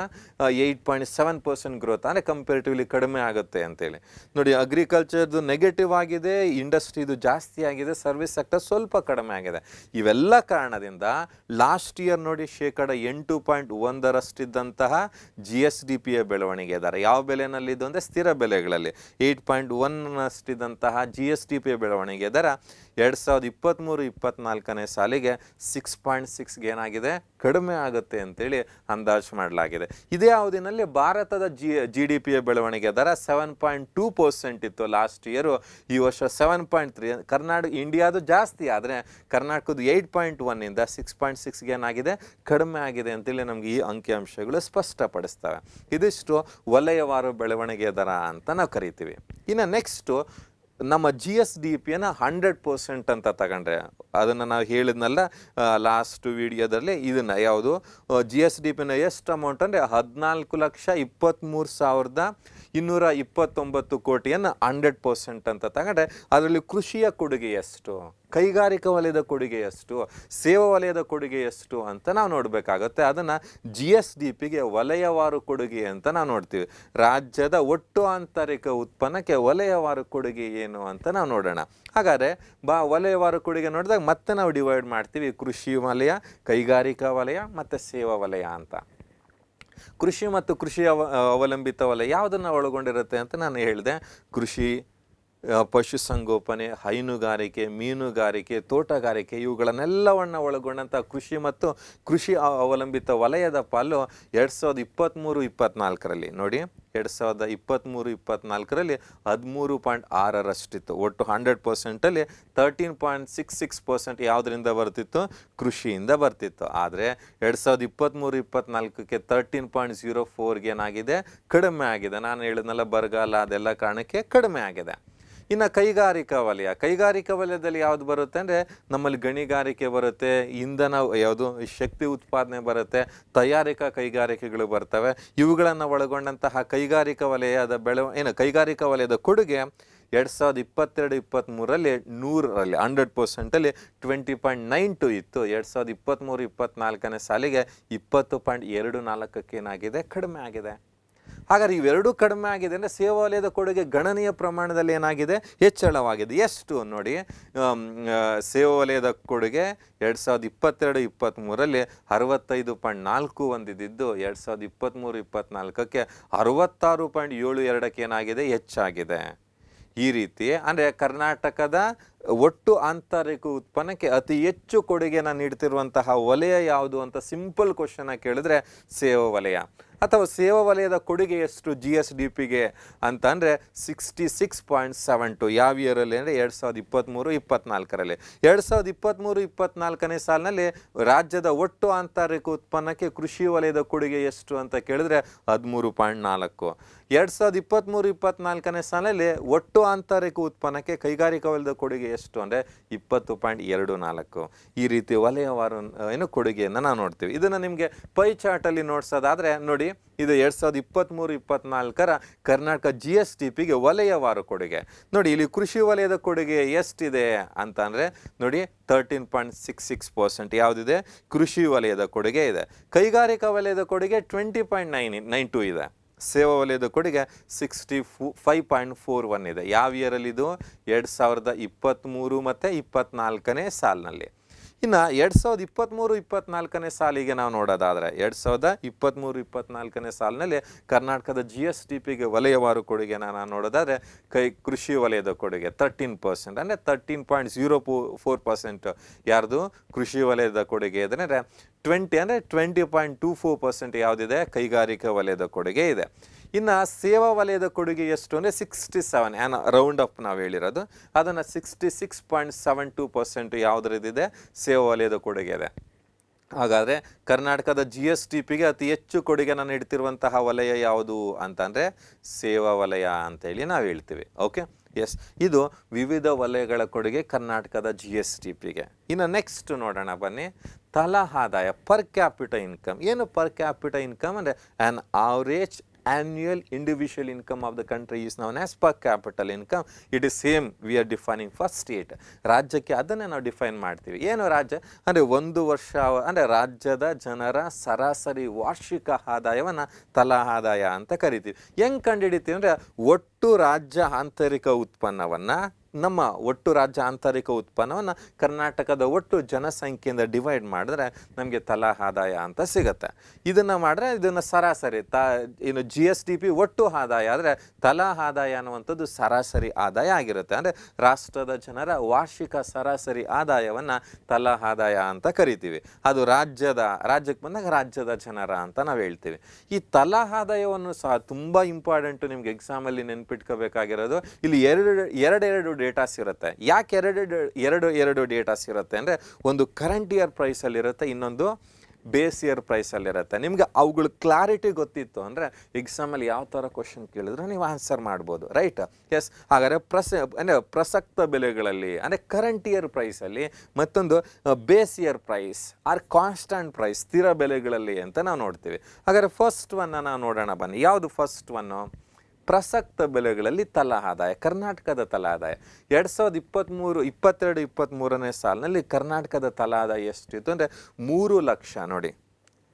8.7% ಗ್ರೋತ್, ಅಂದರೆ ಕಂಪೇರಿಟಿವ್ಲಿ ಕಡಿಮೆ ಆಗುತ್ತೆ ಅಂತೇಳಿ. ನೋಡಿ, ಅಗ್ರಿಕಲ್ಚರ್ದು ನೆಗೆಟಿವ್ ಆಗಿದೆ, ಇಂಡಸ್ಟ್ರಿದು ಜಾಸ್ತಿ ಆಗಿದೆ, ಸರ್ವಿಸ್ ಸೆಕ್ಟರ್ ಸ್ವಲ್ಪ ಕಡಿಮೆ ಆಗಿದೆ. ಇವೆಲ್ಲ ಕಾರಣದಿಂದ ಲಾಸ್ಟ್ ಇಯರ್ ನೋಡಿ 8.1%ಇದ್ದಂತಹ GSDPಯ ಬೆಳವಣಿಗೆ ದರ ಯಾವ ಬೆಲೆನಲ್ಲಿದ್ದು ಅಂದರೆ ಸ್ಥಿರ ಬೆಲೆಗಳಲ್ಲಿ 8.1%ಇದ್ದಂತಹ GSDPಯ ಬೆಳವಣಿಗೆ ದರ 2023-24ನೇ ಸಾಲಿಗೆ 6.6ಗೆ ಏನಾಗಿದೆ? ಕಡಿಮೆ ಆಗುತ್ತೆ ಅಂತೇಳಿ ಅಂದಾಜು ಮಾಡಲಾಗಿದೆ. ಇದೇ ಅವಧಿನಲ್ಲಿ ಭಾರತದ GDPಯ ಬೆಳವಣಿಗೆ ದರ 7.2% ಇತ್ತು ಲಾಸ್ಟ್ ಇಯರು, ಈ ವರ್ಷ 7.3. ಇಂಡಿಯಾದು ಜಾಸ್ತಿ ಆದರೆ ಕರ್ನಾಟಕದ 8.1ಇಂದ 6.6ಗೆ ಏನಾಗಿದೆ? ಕಡಿಮೆ ಆಗಿದೆ ಅಂತೇಳಿ ನಮ್ಗೆ ಈ ಅಂಕಿಅಂಶಗಳು ಸ್ಪಷ್ಟಪಡಿಸ್ತವೆ. ಇದಿಷ್ಟು ವಲಯವಾರು ಬೆಳವಣಿಗೆ ದರ ಅಂತ ನಾವು ಕರಿತೀವಿ. ಇನ್ನು ನೆಕ್ಸ್ಟು ನಮ್ಮ GSDPಯನ್ನು 100% ಅಂತ ತಗೊಂಡ್ರೆ, ಅದನ್ನು ನಾವು ಹೇಳಿದ್ನಲ್ಲ ಲಾಸ್ಟ್ ವಿಡಿಯೋದಲ್ಲಿ, ಇದನ್ನು ಯಾವುದು GSDPನ ಎಷ್ಟು ಅಮೌಂಟ್ ಅಂದರೆ 14,23,229 ಕೋಟಿಯನ್ನು 100% ಅಂತ ತಗೊಂಡ್ರೆ ಅದರಲ್ಲಿ ಕೃಷಿಯ ಕೊಡುಗೆ ಎಷ್ಟು, ಕೈಗಾರಿಕಾ ವಲಯದ ಕೊಡುಗೆ ಎಷ್ಟು, ಸೇವಾ ವಲಯದ ಕೊಡುಗೆ ಎಷ್ಟು ಅಂತ ನಾವು ನೋಡಬೇಕಾಗುತ್ತೆ. ಅದನ್ನು GSDPಗೆ ವಲಯವಾರು ಕೊಡುಗೆ ಅಂತ ನಾವು ನೋಡ್ತೀವಿ. ರಾಜ್ಯದ ಒಟ್ಟು ಆಂತರಿಕ ಉತ್ಪನ್ನಕ್ಕೆ ವಲಯವಾರು ಕೊಡುಗೆ ಏನು ಅಂತ ನಾವು ನೋಡೋಣ. ಹಾಗಾದರೆ ವಲಯವಾರು ಕೊಡುಗೆ ನೋಡಿದಾಗ ಮತ್ತೆ ನಾವು ಡಿವೈಡ್ ಮಾಡ್ತೀವಿ, ಕೃಷಿ ವಲಯ, ಕೈಗಾರಿಕಾ ವಲಯ ಮತ್ತು ಸೇವಾ ವಲಯ ಅಂತ. ಕೃಷಿ ಮತ್ತು ಕೃಷಿ ಅವಲಂಬಿತ ವಲಯ ಯಾವುದನ್ನು ಒಳಗೊಂಡಿರುತ್ತೆ ಅಂತ ನಾನು ಹೇಳಿದೆ. ಕೃಷಿ, ಪಶುಸಂಗೋಪನೆ, ಹೈನುಗಾರಿಕೆ, ಮೀನುಗಾರಿಕೆ, ತೋಟಗಾರಿಕೆ ಇವುಗಳನ್ನೆಲ್ಲವನ್ನು ಒಳಗೊಂಡಂಥ ಕೃಷಿ ಮತ್ತು ಕೃಷಿ ಅವಲಂಬಿತ ವಲಯದ ಪಾಲು 2023-24ರಲ್ಲಿ ನೋಡಿ 2023-24ರಲ್ಲಿ 13.6ರಷ್ಟಿತ್ತು. ಒಟ್ಟು 100%ಅಲ್ಲಿ 13.66% ಯಾವುದರಿಂದ ಬರ್ತಿತ್ತು? ಕೃಷಿಯಿಂದ ಬರ್ತಿತ್ತು. ಆದರೆ 2023-24ಕ್ಕೆ 13.04ಗೆ ಏನಾಗಿದೆ? ಕಡಿಮೆ ಆಗಿದೆ. ನಾನು ಹೇಳಿದ್ನಲ್ಲ ಬರಗಾಲ ಅದೆಲ್ಲ ಕಾರಣಕ್ಕೆ ಕಡಿಮೆ ಆಗಿದೆ. ಇನ್ನು ಕೈಗಾರಿಕಾ ವಲಯದಲ್ಲಿ ಯಾವುದು ಬರುತ್ತೆ ಅಂದರೆ ನಮ್ಮಲ್ಲಿ ಗಣಿಗಾರಿಕೆ ಬರುತ್ತೆ, ಇಂಧನ ಯಾವುದು ಶಕ್ತಿ ಉತ್ಪಾದನೆ ಬರುತ್ತೆ, ತಯಾರಿಕಾ ಕೈಗಾರಿಕೆಗಳು ಬರ್ತವೆ. ಇವುಗಳನ್ನು ಒಳಗೊಂಡಂತಹ ಕೈಗಾರಿಕಾ ವಲಯದ ಕೈಗಾರಿಕಾ ವಲಯದ ಕೊಡುಗೆ 2022-23ರಲ್ಲಿ 100%ಅಲ್ಲಿ 20.92 ಇತ್ತು. 2023-24ನೇ ಸಾಲಿಗೆ 20.24ಕ್ಕೆ ಏನಾಗಿದೆ? ಕಡಿಮೆ ಆಗಿದೆ. ಹಾಗಾದ್ರೆ ಇವೆರಡೂ ಕಡಿಮೆ ಆಗಿದೆ ಅಂದರೆ ಸೇವಾ ವಲಯದ ಕೊಡುಗೆ ಗಣನೀಯ ಪ್ರಮಾಣದಲ್ಲಿ ಏನಾಗಿದೆ? ಹೆಚ್ಚಳವಾಗಿದೆ. ಎಷ್ಟು ನೋಡಿ, ಸೇವಾ ವಲಯದ ಕೊಡುಗೆ 2022-23ರಲ್ಲಿ 65.4 ಹೊಂದಿದ್ದು 2023-24ಕ್ಕೆ 66.72ಕ್ಕೆ ಏನಾಗಿದೆ? ಹೆಚ್ಚಾಗಿದೆ. ಈ ರೀತಿ ಅಂದರೆ ಕರ್ನಾಟಕದ ಒಟ್ಟು ಆಂತರಿಕ ಉತ್ಪನ್ನಕ್ಕೆ ಅತಿ ಹೆಚ್ಚು ಕೊಡುಗೆಯನ್ನು ನೀಡ್ತಿರುವಂತಹ ವಲಯ ಯಾವುದು ಅಂತ ಸಿಂಪಲ್ ಕ್ವಶನ್ ಕೇಳಿದ್ರೆ ಸೇವಾ ವಲಯ. ಅಥವಾ ಸೇವಾ ವಲಯದ ಕೊಡುಗೆ ಎಷ್ಟು GSDPಗೆ ಅಂತ ಅಂದರೆ 66.72. ಯಾವ ಇಯರಲ್ಲಿ ಅಂದರೆ 2023-24ರಲ್ಲಿ. 2023-24ನೇ ಸಾಲಿನಲ್ಲಿ ರಾಜ್ಯದ ಒಟ್ಟು ಆಂತರಿಕ ಉತ್ಪನ್ನಕ್ಕೆ ಕೃಷಿ ವಲಯದ ಕೊಡುಗೆ ಎಷ್ಟು ಅಂತ ಕೇಳಿದ್ರೆ 13.4. 2023-24ನೇ ಸಾಲಿನಲ್ಲಿ ಒಟ್ಟು ಆಂತರಿಕ ಉತ್ಪನ್ನಕ್ಕೆ ಕೈಗಾರಿಕಾ ವಲಯದ ಕೊಡುಗೆ ಎಷ್ಟು ಅಂದರೆ 20.24. ಈ ರೀತಿ ವಲಯವಾರು ಕೊಡುಗೆಯನ್ನು ನಾವು ನೋಡ್ತೀವಿ. ಇದನ್ನು ನಿಮಗೆ ಪೈ ಚಾರ್ಟಲ್ಲಿ ನೋಡ್ಸೋದಾದರೆ ನೋಡಿ, ಇದು 2023-24ರ ಕರ್ನಾಟಕ GSDPಗೆ ವಲಯವಾರು ಕೊಡುಗೆ. ನೋಡಿ ಇಲ್ಲಿ ಕೃಷಿ ವಲಯದ ಕೊಡುಗೆ ಎಷ್ಟಿದೆ ಅಂತ ಅಂದರೆ ನೋಡಿ 13.66% ಯಾವುದಿದೆ? ಕೃಷಿ ವಲಯದ ಕೊಡುಗೆ ಇದೆ. ಕೈಗಾರಿಕಾ ವಲಯದ ಕೊಡುಗೆ 20.92 ಇದೆ. ಸೇವಾ ವಲಯದ ಕೊಡುಗೆ 65.41 ಇದೆ. ಯಾವ ಇಯರಲ್ಲಿ ಇದು? 2023 ಮತ್ತು 24ನೇ ಸಾಲಿನಲ್ಲಿ. ಇನ್ನು 2023-24ನೇ ಸಾಲಿಗೆ ನಾವು ನೋಡೋದಾದರೆ 2023-24ನೇ ಸಾಲಿನಲ್ಲಿ ಕರ್ನಾಟಕದ GSDPಗೆ ವಲಯವಾರು ಕೊಡುಗೆನ ನಾವು ನೋಡೋದಾದರೆ ಕೃಷಿ ವಲಯದ ಕೊಡುಗೆ 13% ಅಂದರೆ 13.04% ಯಾರ್ದು? ಕೃಷಿ ವಲಯದ ಕೊಡುಗೆ ಇದೆ. ಅಂದರೆ 20.24% ಯಾವುದಿದೆ? ಕೈಗಾರಿಕಾ ವಲಯದ ಕೊಡುಗೆ ಇದೆ. ಇನ್ನು ಸೇವಾ ವಲಯದ ಕೊಡುಗೆ ಎಷ್ಟು ಅಂದರೆ 67 ರೌಂಡ್ ಅಪ್ ನಾವು ಹೇಳಿರೋದು, ಅದನ್ನು 66.72% ಯಾವುದರದಿದೆ? ಸೇವಾ ವಲಯದ ಕೊಡುಗೆ ಇದೆ. ಹಾಗಾದರೆ ಕರ್ನಾಟಕದ GSDPಗೆ ಅತಿ ಹೆಚ್ಚು ಕೊಡುಗೆನ ನೀಡ್ತಿರುವಂತಹ ವಲಯ ಯಾವುದು ಅಂತಂದರೆ ಸೇವಾ ವಲಯ ಅಂತೇಳಿ ನಾವು ಹೇಳ್ತೀವಿ. ಓಕೆ, ಎಸ್, ಇದು ವಿವಿಧ ವಲಯಗಳ ಕೊಡುಗೆ ಕರ್ನಾಟಕದ GSDPಗೆ. ಇನ್ನು ನೆಕ್ಸ್ಟ್ ನೋಡೋಣ ಬನ್ನಿ, ತಲಾ ಆದಾಯ ಪರ್ ಕ್ಯಾಪಿಟಲ್ ಇನ್ಕಮ್. ಏನು ಪರ್ ಕ್ಯಾಪಿಟಲ್ ಇನ್ಕಮ್ ಅಂದರೆ on average annual individual income of the country is known as per capita income. It is same we are defining for state. ರಾಜ್ಯಕ್ಕೆ ಅದನ್ನೇ ನಾವು ಡಿಫೈನ್ ಮಾಡ್ತೀವಿ. ಏನು ರಾಜ್ಯ ಅಂದರೆ ಒಂದು ವರ್ಷ ಅಂದರೆ ರಾಜ್ಯದ ಜನರ ಸರಾಸರಿ ವಾರ್ಷಿಕ ಆದಾಯವನ್ನು ತಲಾ ಆದಾಯ ಅಂತ ಕರಿತೀವಿ. ಹೆಂಗೆ ಕಂಡುಹಿಡಿತೀವಿ ಅಂದರೆ ಒಟ್ಟು ರಾಜ್ಯ ಆಂತರಿಕ ಉತ್ಪನ್ನವನ್ನು ನಮ್ಮ ಒಟ್ಟು ರಾಜ್ಯ ಆಂತರಿಕ ಉತ್ಪನ್ನವನ್ನು ಕರ್ನಾಟಕದ ಒಟ್ಟು ಜನಸಂಖ್ಯೆಯಿಂದ ಡಿವೈಡ್ ಮಾಡಿದ್ರೆ ನಮಗೆ ತಲಾ ಆದಾಯ ಅಂತ ಸಿಗುತ್ತೆ. ಇದನ್ನು ಮಾಡಿದ್ರೆ ಇದನ್ನು ಸರಾಸರಿ ಏನು GSDP ಒಟ್ಟು ಆದಾಯ ಆದರೆ ತಲಾ ಆದಾಯ ಅನ್ನುವಂಥದ್ದು ಸರಾಸರಿ ಆದಾಯ ಆಗಿರುತ್ತೆ. ಅಂದರೆ ರಾಷ್ಟ್ರದ ಜನರ ವಾರ್ಷಿಕ ಸರಾಸರಿ ಆದಾಯವನ್ನು ತಲಾ ಆದಾಯ ಅಂತ ಕರಿತೀವಿ. ಅದು ರಾಜ್ಯಕ್ಕೆ ಬಂದಾಗ ರಾಜ್ಯದ ಜನರ ಅಂತ ನಾವು ಹೇಳ್ತೀವಿ. ಈ ತಲಾ ಆದಾಯವನ್ನು ಸಹ ತುಂಬ ಇಂಪಾರ್ಟೆಂಟು, ನಿಮ್ಗೆ ಎಕ್ಸಾಮಲ್ಲಿ ನೆನ್ಪಿಟ್ಕೋಬೇಕಾಗಿರೋದು. ಇಲ್ಲಿ ಎರಡು ಡೇಟಾಸ್ ಇರುತ್ತೆ. ಯಾಕೆ ಎರಡು ಡೇಟಾಸ್ ಇರುತ್ತೆ ಅಂದರೆ ಒಂದು ಕರೆಂಟ್ ಇಯರ್ ಪ್ರೈಸಲ್ಲಿ ಇರುತ್ತೆ, ಇನ್ನೊಂದು ಬೇಸ್ ಇಯರ್ ಪ್ರೈಸಲ್ಲಿರುತ್ತೆ. ನಿಮಗೆ ಅವುಗಳ ಕ್ಲಾರಿಟಿ ಗೊತ್ತಿತ್ತು ಅಂದರೆ ಎಕ್ಸಾಮಲ್ಲಿ ಯಾವ ಥರ ಕ್ವಶನ್ ಕೇಳಿದ್ರು ನೀವು ಆನ್ಸರ್ ಮಾಡ್ಬೋದು, ರೈಟ್? ಎಸ್, ಹಾಗಾದರೆ ಪ್ರಸಕ್ತ ಬೆಲೆಗಳಲ್ಲಿ ಅಂದರೆ ಕರೆಂಟ್ ಇಯರ್ ಪ್ರೈಸಲ್ಲಿ, ಮತ್ತೊಂದು base year price or constant price ಸ್ಥಿರ ಬೆಲೆಗಳಲ್ಲಿ ಅಂತ ನಾವು ನೋಡ್ತೀವಿ. ಹಾಗಾದರೆ ಫಸ್ಟ್ ಒನ್ನ ನಾವು ನೋಡೋಣ ಬನ್ನಿ. ಯಾವುದು ಫಸ್ಟ್ ಒನ್ನು? ಪ್ರಸಕ್ತ ಬೆಲೆಗಳಲ್ಲಿ ತಲಾ ಆದಾಯ, ಕರ್ನಾಟಕದ ತಲಾ ಆದಾಯ 2022-23ನೇ ಸಾಲಿನಲ್ಲಿ ಕರ್ನಾಟಕದ ತಲಾ ಆದಾಯ ಎಷ್ಟಿತ್ತು ಅಂದರೆ 3 ಲಕ್ಷ. ನೋಡಿ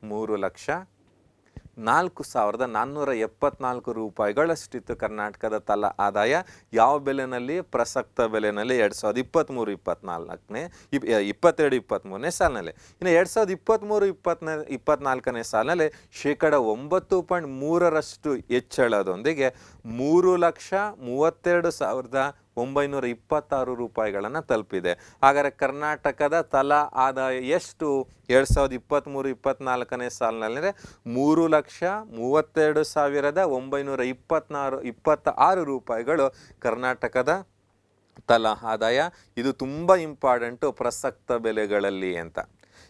3,04,474 ರೂಪಾಯಿಗಳಷ್ಟಿತ್ತು ಕರ್ನಾಟಕದ ತಲಾ ಆದಾಯ. ಯಾವ ಬೆಲೆನಲ್ಲಿ? ಪ್ರಸಕ್ತ ಬೆಲೆನಲ್ಲಿ 2023-24ನೇ ಸಾಲಿನಲ್ಲಿ. ಇನ್ನು 2023-24ನೇ ಸಾಲಿನಲ್ಲಿ 9.3% ಹೆಚ್ಚಳದೊಂದಿಗೆ 3,32,1 ರೂಪಾಯಿಗಳನ್ನು ತಲುಪಿದೆ. ಹಾಗಾದರೆ ಕರ್ನಾಟಕದ ತಲಾ ಆದಾಯ ಎಷ್ಟು 2023-24ನೇ ಸಾಲಿನಲ್ಲಿ? 3,32,926 ರೂಪಾಯಿಗಳು ಕರ್ನಾಟಕದ ತಲಾ ಆದಾಯ. ಇದು ತುಂಬ ಇಂಪಾರ್ಟೆಂಟು ಪ್ರಸಕ್ತ ಬೆಲೆಗಳಲ್ಲಿ ಅಂತ.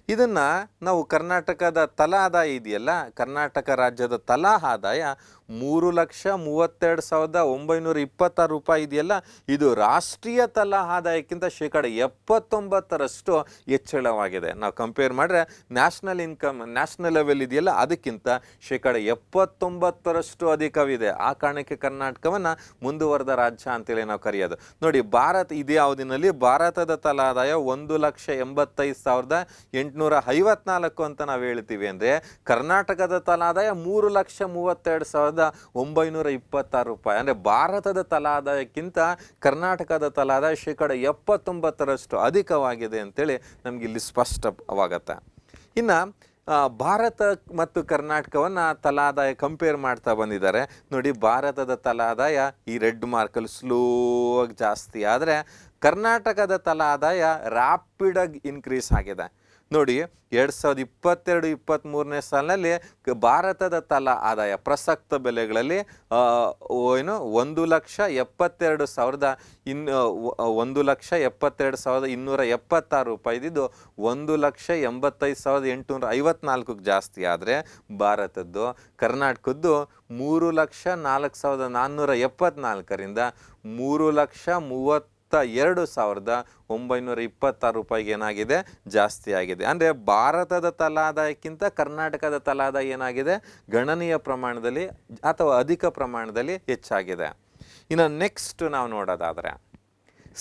ಇದನ್ನು ನಾವು ಕರ್ನಾಟಕದ ತಲಾ ಆದಾಯ ಇದೆಯಲ್ಲ, ಕರ್ನಾಟಕ ರಾಜ್ಯದ ತಲಾ ಆದಾಯ 3,32,926 ರೂಪಾಯಿ ಇದೆಯಲ್ಲ, ಇದು ರಾಷ್ಟ್ರೀಯ ತಲಾ ಆದಾಯಕ್ಕಿಂತ 79% ಹೆಚ್ಚಳವಾಗಿದೆ. ನಾವು ಕಂಪೇರ್ ಮಾಡಿದ್ರೆ ನ್ಯಾಷನಲ್ ಇನ್ಕಮ್, ನ್ಯಾಷನಲ್ ಲೆವೆಲ್ ಇದೆಯಲ್ಲ, ಅದಕ್ಕಿಂತ 79% ಅಧಿಕವಿದೆ. ಆ ಕಾರಣಕ್ಕೆ ಕರ್ನಾಟಕವನ್ನು ಮುಂದುವರೆದ ರಾಜ್ಯ ಅಂತೇಳಿ ನಾವು ಕರೆಯೋದು. ನೋಡಿ, ಇದೇ ಅವಧಿನಲ್ಲಿ ಭಾರತದ ತಲಾ ಆದಾಯ 1,85,854 ಅಂತ ನಾವು ಹೇಳ್ತೀವಿ. ಅಂದರೆ ಕರ್ನಾಟಕದ ತಲಾ ಆದಾಯ 3,32,926 ರೂಪಾಯಿ. ಅಂದರೆ ಭಾರತದ ತಲಾ ಆದಾಯಕ್ಕಿಂತ ಕರ್ನಾಟಕದ ತಲಾ ಆದಾಯ 79% ಅಧಿಕವಾಗಿದೆ ಅಂತೇಳಿ ನಮ್ಗೆ ಇಲ್ಲಿ ಸ್ಪಷ್ಟವಾಗತ್ತೆ. ಇನ್ನು ಭಾರತ ಮತ್ತು ಕರ್ನಾಟಕವನ್ನು ತಲಾ ಆದಾಯ ಕಂಪೇರ್ ಮಾಡ್ತಾ ಬಂದಿದ್ದಾರೆ. ನೋಡಿ, ಭಾರತದ ತಲಾ ಆದಾಯ ಈ ರೆಡ್ ಮಾರ್ಕಲ್ಲಿ ಸ್ಲೋ ಆಗಿ ಜಾಸ್ತಿ ಆದರೆ ಕರ್ನಾಟಕದ ತಲಾ ಆದಾಯ ರ್ಯಾಪಿಡಾಗಿ ಇನ್ಕ್ರೀಸ್ ಆಗಿದೆ. ನೋಡಿ, 2022-23ನೇ ಸಾಲಿನಲ್ಲಿ ಭಾರತದ ತಲಾ ಆದಾಯ ಪ್ರಸಕ್ತ ಬೆಲೆಗಳಲ್ಲಿ 1,72,276 ರೂಪಾಯಿ ಇದ್ದಿದ್ದು 1,85,854 ಜಾಸ್ತಿ ಆದರೆ ಭಾರತದ್ದು, ಕರ್ನಾಟಕದ್ದು 3,04,474ರಿಂದ 3,32,926 ರೂಪಾಯಿಗೆ ಏನಾಗಿದೆ, ಜಾಸ್ತಿ ಆಗಿದೆ. ಅಂದರೆ ಭಾರತದ ತಲಾ ಆದಾಯಕ್ಕಿಂತ ಕರ್ನಾಟಕದ ತಲಾ ಆದಾಯ ಏನಾಗಿದೆ, ಗಣನೀಯ ಪ್ರಮಾಣದಲ್ಲಿ ಅಥವಾ ಅಧಿಕ ಪ್ರಮಾಣದಲ್ಲಿ ಹೆಚ್ಚಾಗಿದೆ. ಇನ್ನು ನೆಕ್ಸ್ಟ್ ನಾವು ನೋಡೋದಾದರೆ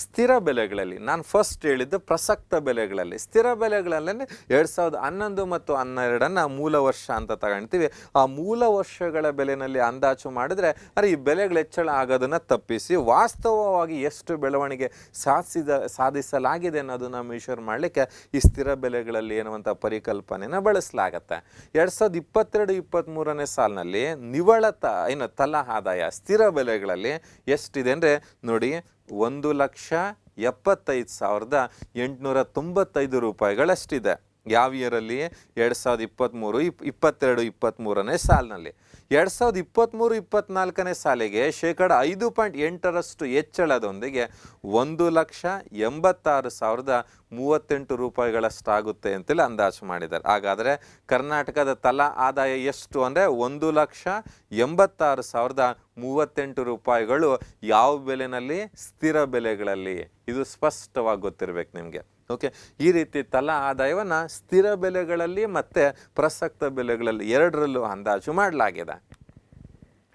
ಸ್ಥಿರ ಬೆಲೆಗಳಲ್ಲಿ, ನಾನು ಫಸ್ಟ್ ಹೇಳಿದ್ದು ಪ್ರಸಕ್ತ ಬೆಲೆಗಳಲ್ಲಿ. ಸ್ಥಿರ ಬೆಲೆಗಳಲ್ಲಿ 2011 ಮತ್ತು 12 ಮೂಲ ವರ್ಷ ಅಂತ ತಗೊಳ್ತೀವಿ. ಆ ಮೂಲ ವರ್ಷಗಳ ಬೆಲೆಯಲ್ಲಿ ಅಂದಾಜು ಮಾಡಿದ್ರೆ ಈ ಬೆಲೆಗಳು ಹೆಚ್ಚಳ ಆಗೋದನ್ನು ತಪ್ಪಿಸಿ ವಾಸ್ತವವಾಗಿ ಎಷ್ಟು ಬೆಳವಣಿಗೆ ಸಾಧಿಸಲಾಗಿದೆ ಅನ್ನೋದನ್ನು ಮೆಷರ್ ಮಾಡಲಿಕ್ಕೆ ಈ ಸ್ಥಿರ ಬೆಲೆಗಳಲ್ಲಿ ಎನ್ನುವಂಥ ಪರಿಕಲ್ಪನೆಯನ್ನು ಬಳಸಲಾಗತ್ತೆ. 2022-23ನೇ ಸಾಲಿನಲ್ಲಿ ನಿವ್ವಳ ತಲಾ ಆದಾಯ ಸ್ಥಿರ ಬೆಲೆಗಳಲ್ಲಿ ಎಷ್ಟಿದೆ ಅಂದರೆ ನೋಡಿ, 1,75,895 ರೂಪಾಯಿಗಳಷ್ಟಿದೆ. ಯಾವ ಇಯರಲ್ಲಿ? 2023-23ನೇ ಸಾಲಿನಲ್ಲಿ. 2023-24ನೇ ಸಾಲಿಗೆ 5.8% ಹೆಚ್ಚಳದೊಂದಿಗೆ 1,86,038 ರೂಪಾಯಿಗಳಷ್ಟಾಗುತ್ತೆ ಅಂತೇಳಿ ಅಂದಾಜು ಮಾಡಿದ್ದಾರೆ. ಹಾಗಾದರೆ ಕರ್ನಾಟಕದ ತಲಾ ಆದಾಯ ಎಷ್ಟು ಅಂದರೆ 1,86,038 ರೂಪಾಯಿಗಳು ಯಾವ ಬೆಲೆನಲ್ಲಿ? ಸ್ಥಿರ ಬೆಲೆಗಳಲ್ಲಿ. ಇದು ಸ್ಪಷ್ಟವಾಗಿ ಗೊತ್ತಿರಬೇಕು ನಿಮಗೆ. ಓಕೆ, ಈ ರೀತಿ ತಲಾ ಆದಾಯವನ್ನು ಸ್ಥಿರ ಬೆಲೆಗಳಲ್ಲಿ ಮತ್ತು ಪ್ರಸಕ್ತ ಬೆಲೆಗಳಲ್ಲಿ ಎರಡರಲ್ಲೂ ಅಂದಾಜು ಮಾಡಲಾಗಿದೆ.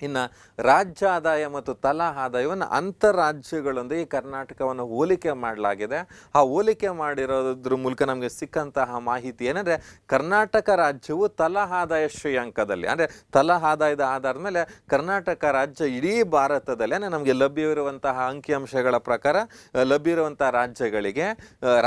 ಇನ್ನು ರಾಜ್ಯ ಆದಾಯ ಮತ್ತು ತಲಾ ಆದಾಯವನ್ನು ಅಂತರ್ರಾಜ್ಯಗಳೊಂದಿಗೆ ಕರ್ನಾಟಕವನ್ನು ಹೋಲಿಕೆ ಮಾಡಲಾಗಿದೆ. ಆ ಹೋಲಿಕೆ ಮಾಡಿರೋದ್ರ ಮೂಲಕ ನಮಗೆ ಸಿಕ್ಕಂತಹ ಮಾಹಿತಿ ಏನಂದರೆ, ಕರ್ನಾಟಕ ರಾಜ್ಯವು ತಲಾ ಆದಾಯ ಶ್ರೇಯಾಂಕದಲ್ಲಿ, ಅಂದರೆ ತಲಾ ಆದಾಯದ ಆಧಾರದ ಮೇಲೆ ಕರ್ನಾಟಕ ರಾಜ್ಯ ಇಡೀ ಭಾರತದಲ್ಲಿ ನಮಗೆ ಲಭ್ಯವಿರುವಂತಹ ಅಂಕಿಅಂಶಗಳ ಪ್ರಕಾರ ಲಭ್ಯವಿರುವಂಥ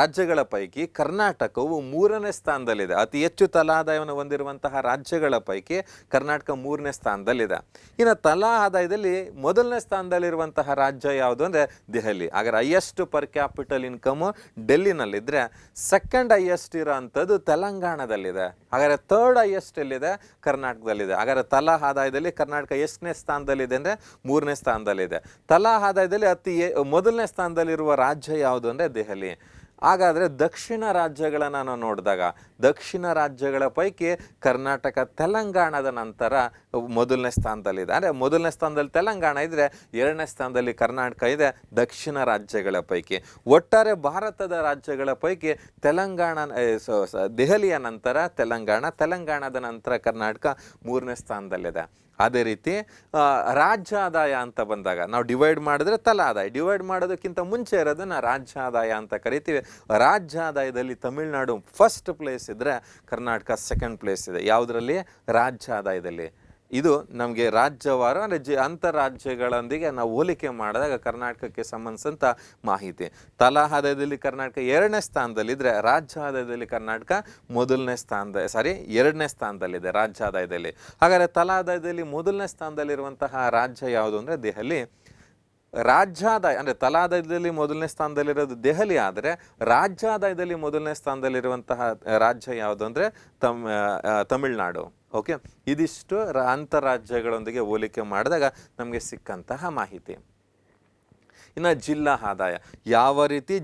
ರಾಜ್ಯಗಳ ಪೈಕಿ ಕರ್ನಾಟಕವು 3ನೇ ಸ್ಥಾನದಲ್ಲಿದೆ. ಅತಿ ಹೆಚ್ಚು ತಲಾ ಆದಾಯವನ್ನು ಹೊಂದಿರುವಂತಹ ರಾಜ್ಯಗಳ ಪೈಕಿ ಕರ್ನಾಟಕ 3ನೇ ಸ್ಥಾನದಲ್ಲಿದೆ. ಇನ್ನು ತಲಾ ಆದಾಯದಲ್ಲಿ ಮೊದಲನೇ ಸ್ಥಾನದಲ್ಲಿರುವಂತಹ ರಾಜ್ಯ ಯಾವುದು ಅಂದರೆ ದೆಹಲಿ. ಹಾಗಾದ್ರೆ ಹೈಯೆಸ್ಟ್ ಪರ್ ಕ್ಯಾಪಿಟಲ್ ಇನ್ಕಮು ಡೆಲ್ಲಿನಲ್ಲಿದ್ದರೆ ಸೆಕೆಂಡ್ ಹೈಯೆಸ್ಟ್ ಇರೋ ಅಂಥದ್ದು ತೆಲಂಗಾಣದಲ್ಲಿದೆ. ಹಾಗಾದರೆ ಥರ್ಡ್ ಹೈಯೆಸ್ಟ್ ಎಲ್ಲಿದೆ? ಕರ್ನಾಟಕದಲ್ಲಿದೆ. ಹಾಗಾದರೆ ತಲಾ ಆದಾಯದಲ್ಲಿ ಕರ್ನಾಟಕ ಎಷ್ಟನೇ ಸ್ಥಾನದಲ್ಲಿದೆ ಅಂದರೆ 3ನೇ ಸ್ಥಾನದಲ್ಲಿದೆ. ತಲಾ ಆದಾಯದಲ್ಲಿ ಮೊದಲನೇ ಸ್ಥಾನದಲ್ಲಿರುವ ರಾಜ್ಯ ಯಾವುದು ಅಂದರೆ ದೆಹಲಿ. ಹಾಗಾದರೆ ದಕ್ಷಿಣ ರಾಜ್ಯಗಳನ್ನು ನಾವು ನೋಡಿದಾಗ ದಕ್ಷಿಣ ರಾಜ್ಯಗಳ ಪೈಕಿ ಕರ್ನಾಟಕ ತೆಲಂಗಾಣದ ನಂತರ ಮೊದಲನೇ ಸ್ಥಾನದಲ್ಲಿದೆ. ಅಂದರೆ ಮೊದಲನೇ ಸ್ಥಾನದಲ್ಲಿ ತೆಲಂಗಾಣ ಇದ್ದರೆ 2ನೇ ಸ್ಥಾನದಲ್ಲಿ ಕರ್ನಾಟಕ ಇದೆ ದಕ್ಷಿಣ ರಾಜ್ಯಗಳ ಪೈಕಿ. ಒಟ್ಟಾರೆ ಭಾರತದ ರಾಜ್ಯಗಳ ಪೈಕಿ ದೆಹಲಿಯ ನಂತರ ತೆಲಂಗಾಣದ ನಂತರ ಕರ್ನಾಟಕ 3ನೇ ಸ್ಥಾನದಲ್ಲಿದೆ. ಅದೇ ರೀತಿ ರಾಜ್ಯ ಆದಾಯ ಅಂತ ಬಂದಾಗ ನಾವು ಡಿವೈಡ್ ಮಾಡಿದ್ರೆ ತಲಾ ಆದಾಯ, ಡಿವೈಡ್ ಮಾಡೋದಕ್ಕಿಂತ ಮುಂಚೆ ಇರೋದನ್ನು ರಾಜ್ಯ ಆದಾಯ ಅಂತ ಕರಿತೀವಿ. ರಾಜ್ಯ ಆದಾಯದಲ್ಲಿ ತಮಿಳುನಾಡು ಫಸ್ಟ್ ಪ್ಲೇಸ್ ಇದ್ದರೆ ಕರ್ನಾಟಕ ಸೆಕೆಂಡ್ ಪ್ಲೇಸ್ ಇದೆ. ಯಾವುದರಲ್ಲಿ? ರಾಜ್ಯ ಆದಾಯದಲ್ಲಿ. ಇದು ನಮಗೆ ರಾಜ್ಯವಾರು ಅಂದರೆ ಅಂತಾರಾಜ್ಯಗಳೊಂದಿಗೆ ನಾವು ಹೋಲಿಕೆ ಮಾಡಿದಾಗ ಕರ್ನಾಟಕಕ್ಕೆ ಸಂಬಂಧಿಸಿದಂಥ ಮಾಹಿತಿ. ತಲಾ ಆದಾಯದಲ್ಲಿ ಕರ್ನಾಟಕ 2ನೇ ಸ್ಥಾನದಲ್ಲಿದ್ದರೆ ರಾಜ್ಯ ಆದಾಯದಲ್ಲಿ ಕರ್ನಾಟಕ 2ನೇ ಸ್ಥಾನದಲ್ಲಿದೆ ರಾಜ್ಯ ಆದಾಯದಲ್ಲಿ. ಹಾಗಾದರೆ ತಲಾ ಆದಾಯದಲ್ಲಿ ಮೊದಲನೇ ಸ್ಥಾನದಲ್ಲಿರುವಂತಹ ರಾಜ್ಯ ಯಾವುದು ಅಂದರೆ ದೆಹಲಿ. ರಾಜ್ಯಾದಾಯ ಅಂದರೆ ತಲಾದಾಯದಲ್ಲಿ ಮೊದಲನೇ ಸ್ಥಾನದಲ್ಲಿರೋದು ದೆಹಲಿ, ಆದರೆ ರಾಜ್ಯಾದಾಯದಲ್ಲಿ ಮೊದಲನೇ ಸ್ಥಾನದಲ್ಲಿರುವಂತಹ ರಾಜ್ಯ ಯಾವುದು ಅಂದರೆ ತಮಿಳುನಾಡು. ಓಕೆ, ಇದಿಷ್ಟು ಅಂತಾರಾಜ್ಯಗಳೊಂದಿಗೆ ಹೋಲಿಕೆ ಮಾಡಿದಾಗ ನಮಗೆ ಸಿಕ್ಕಂತಹ ಮಾಹಿತಿ. ಇನ್ನು ಜಿಲ್ಲಾ ಆದಾಯ ಯಾವ ರೀತಿ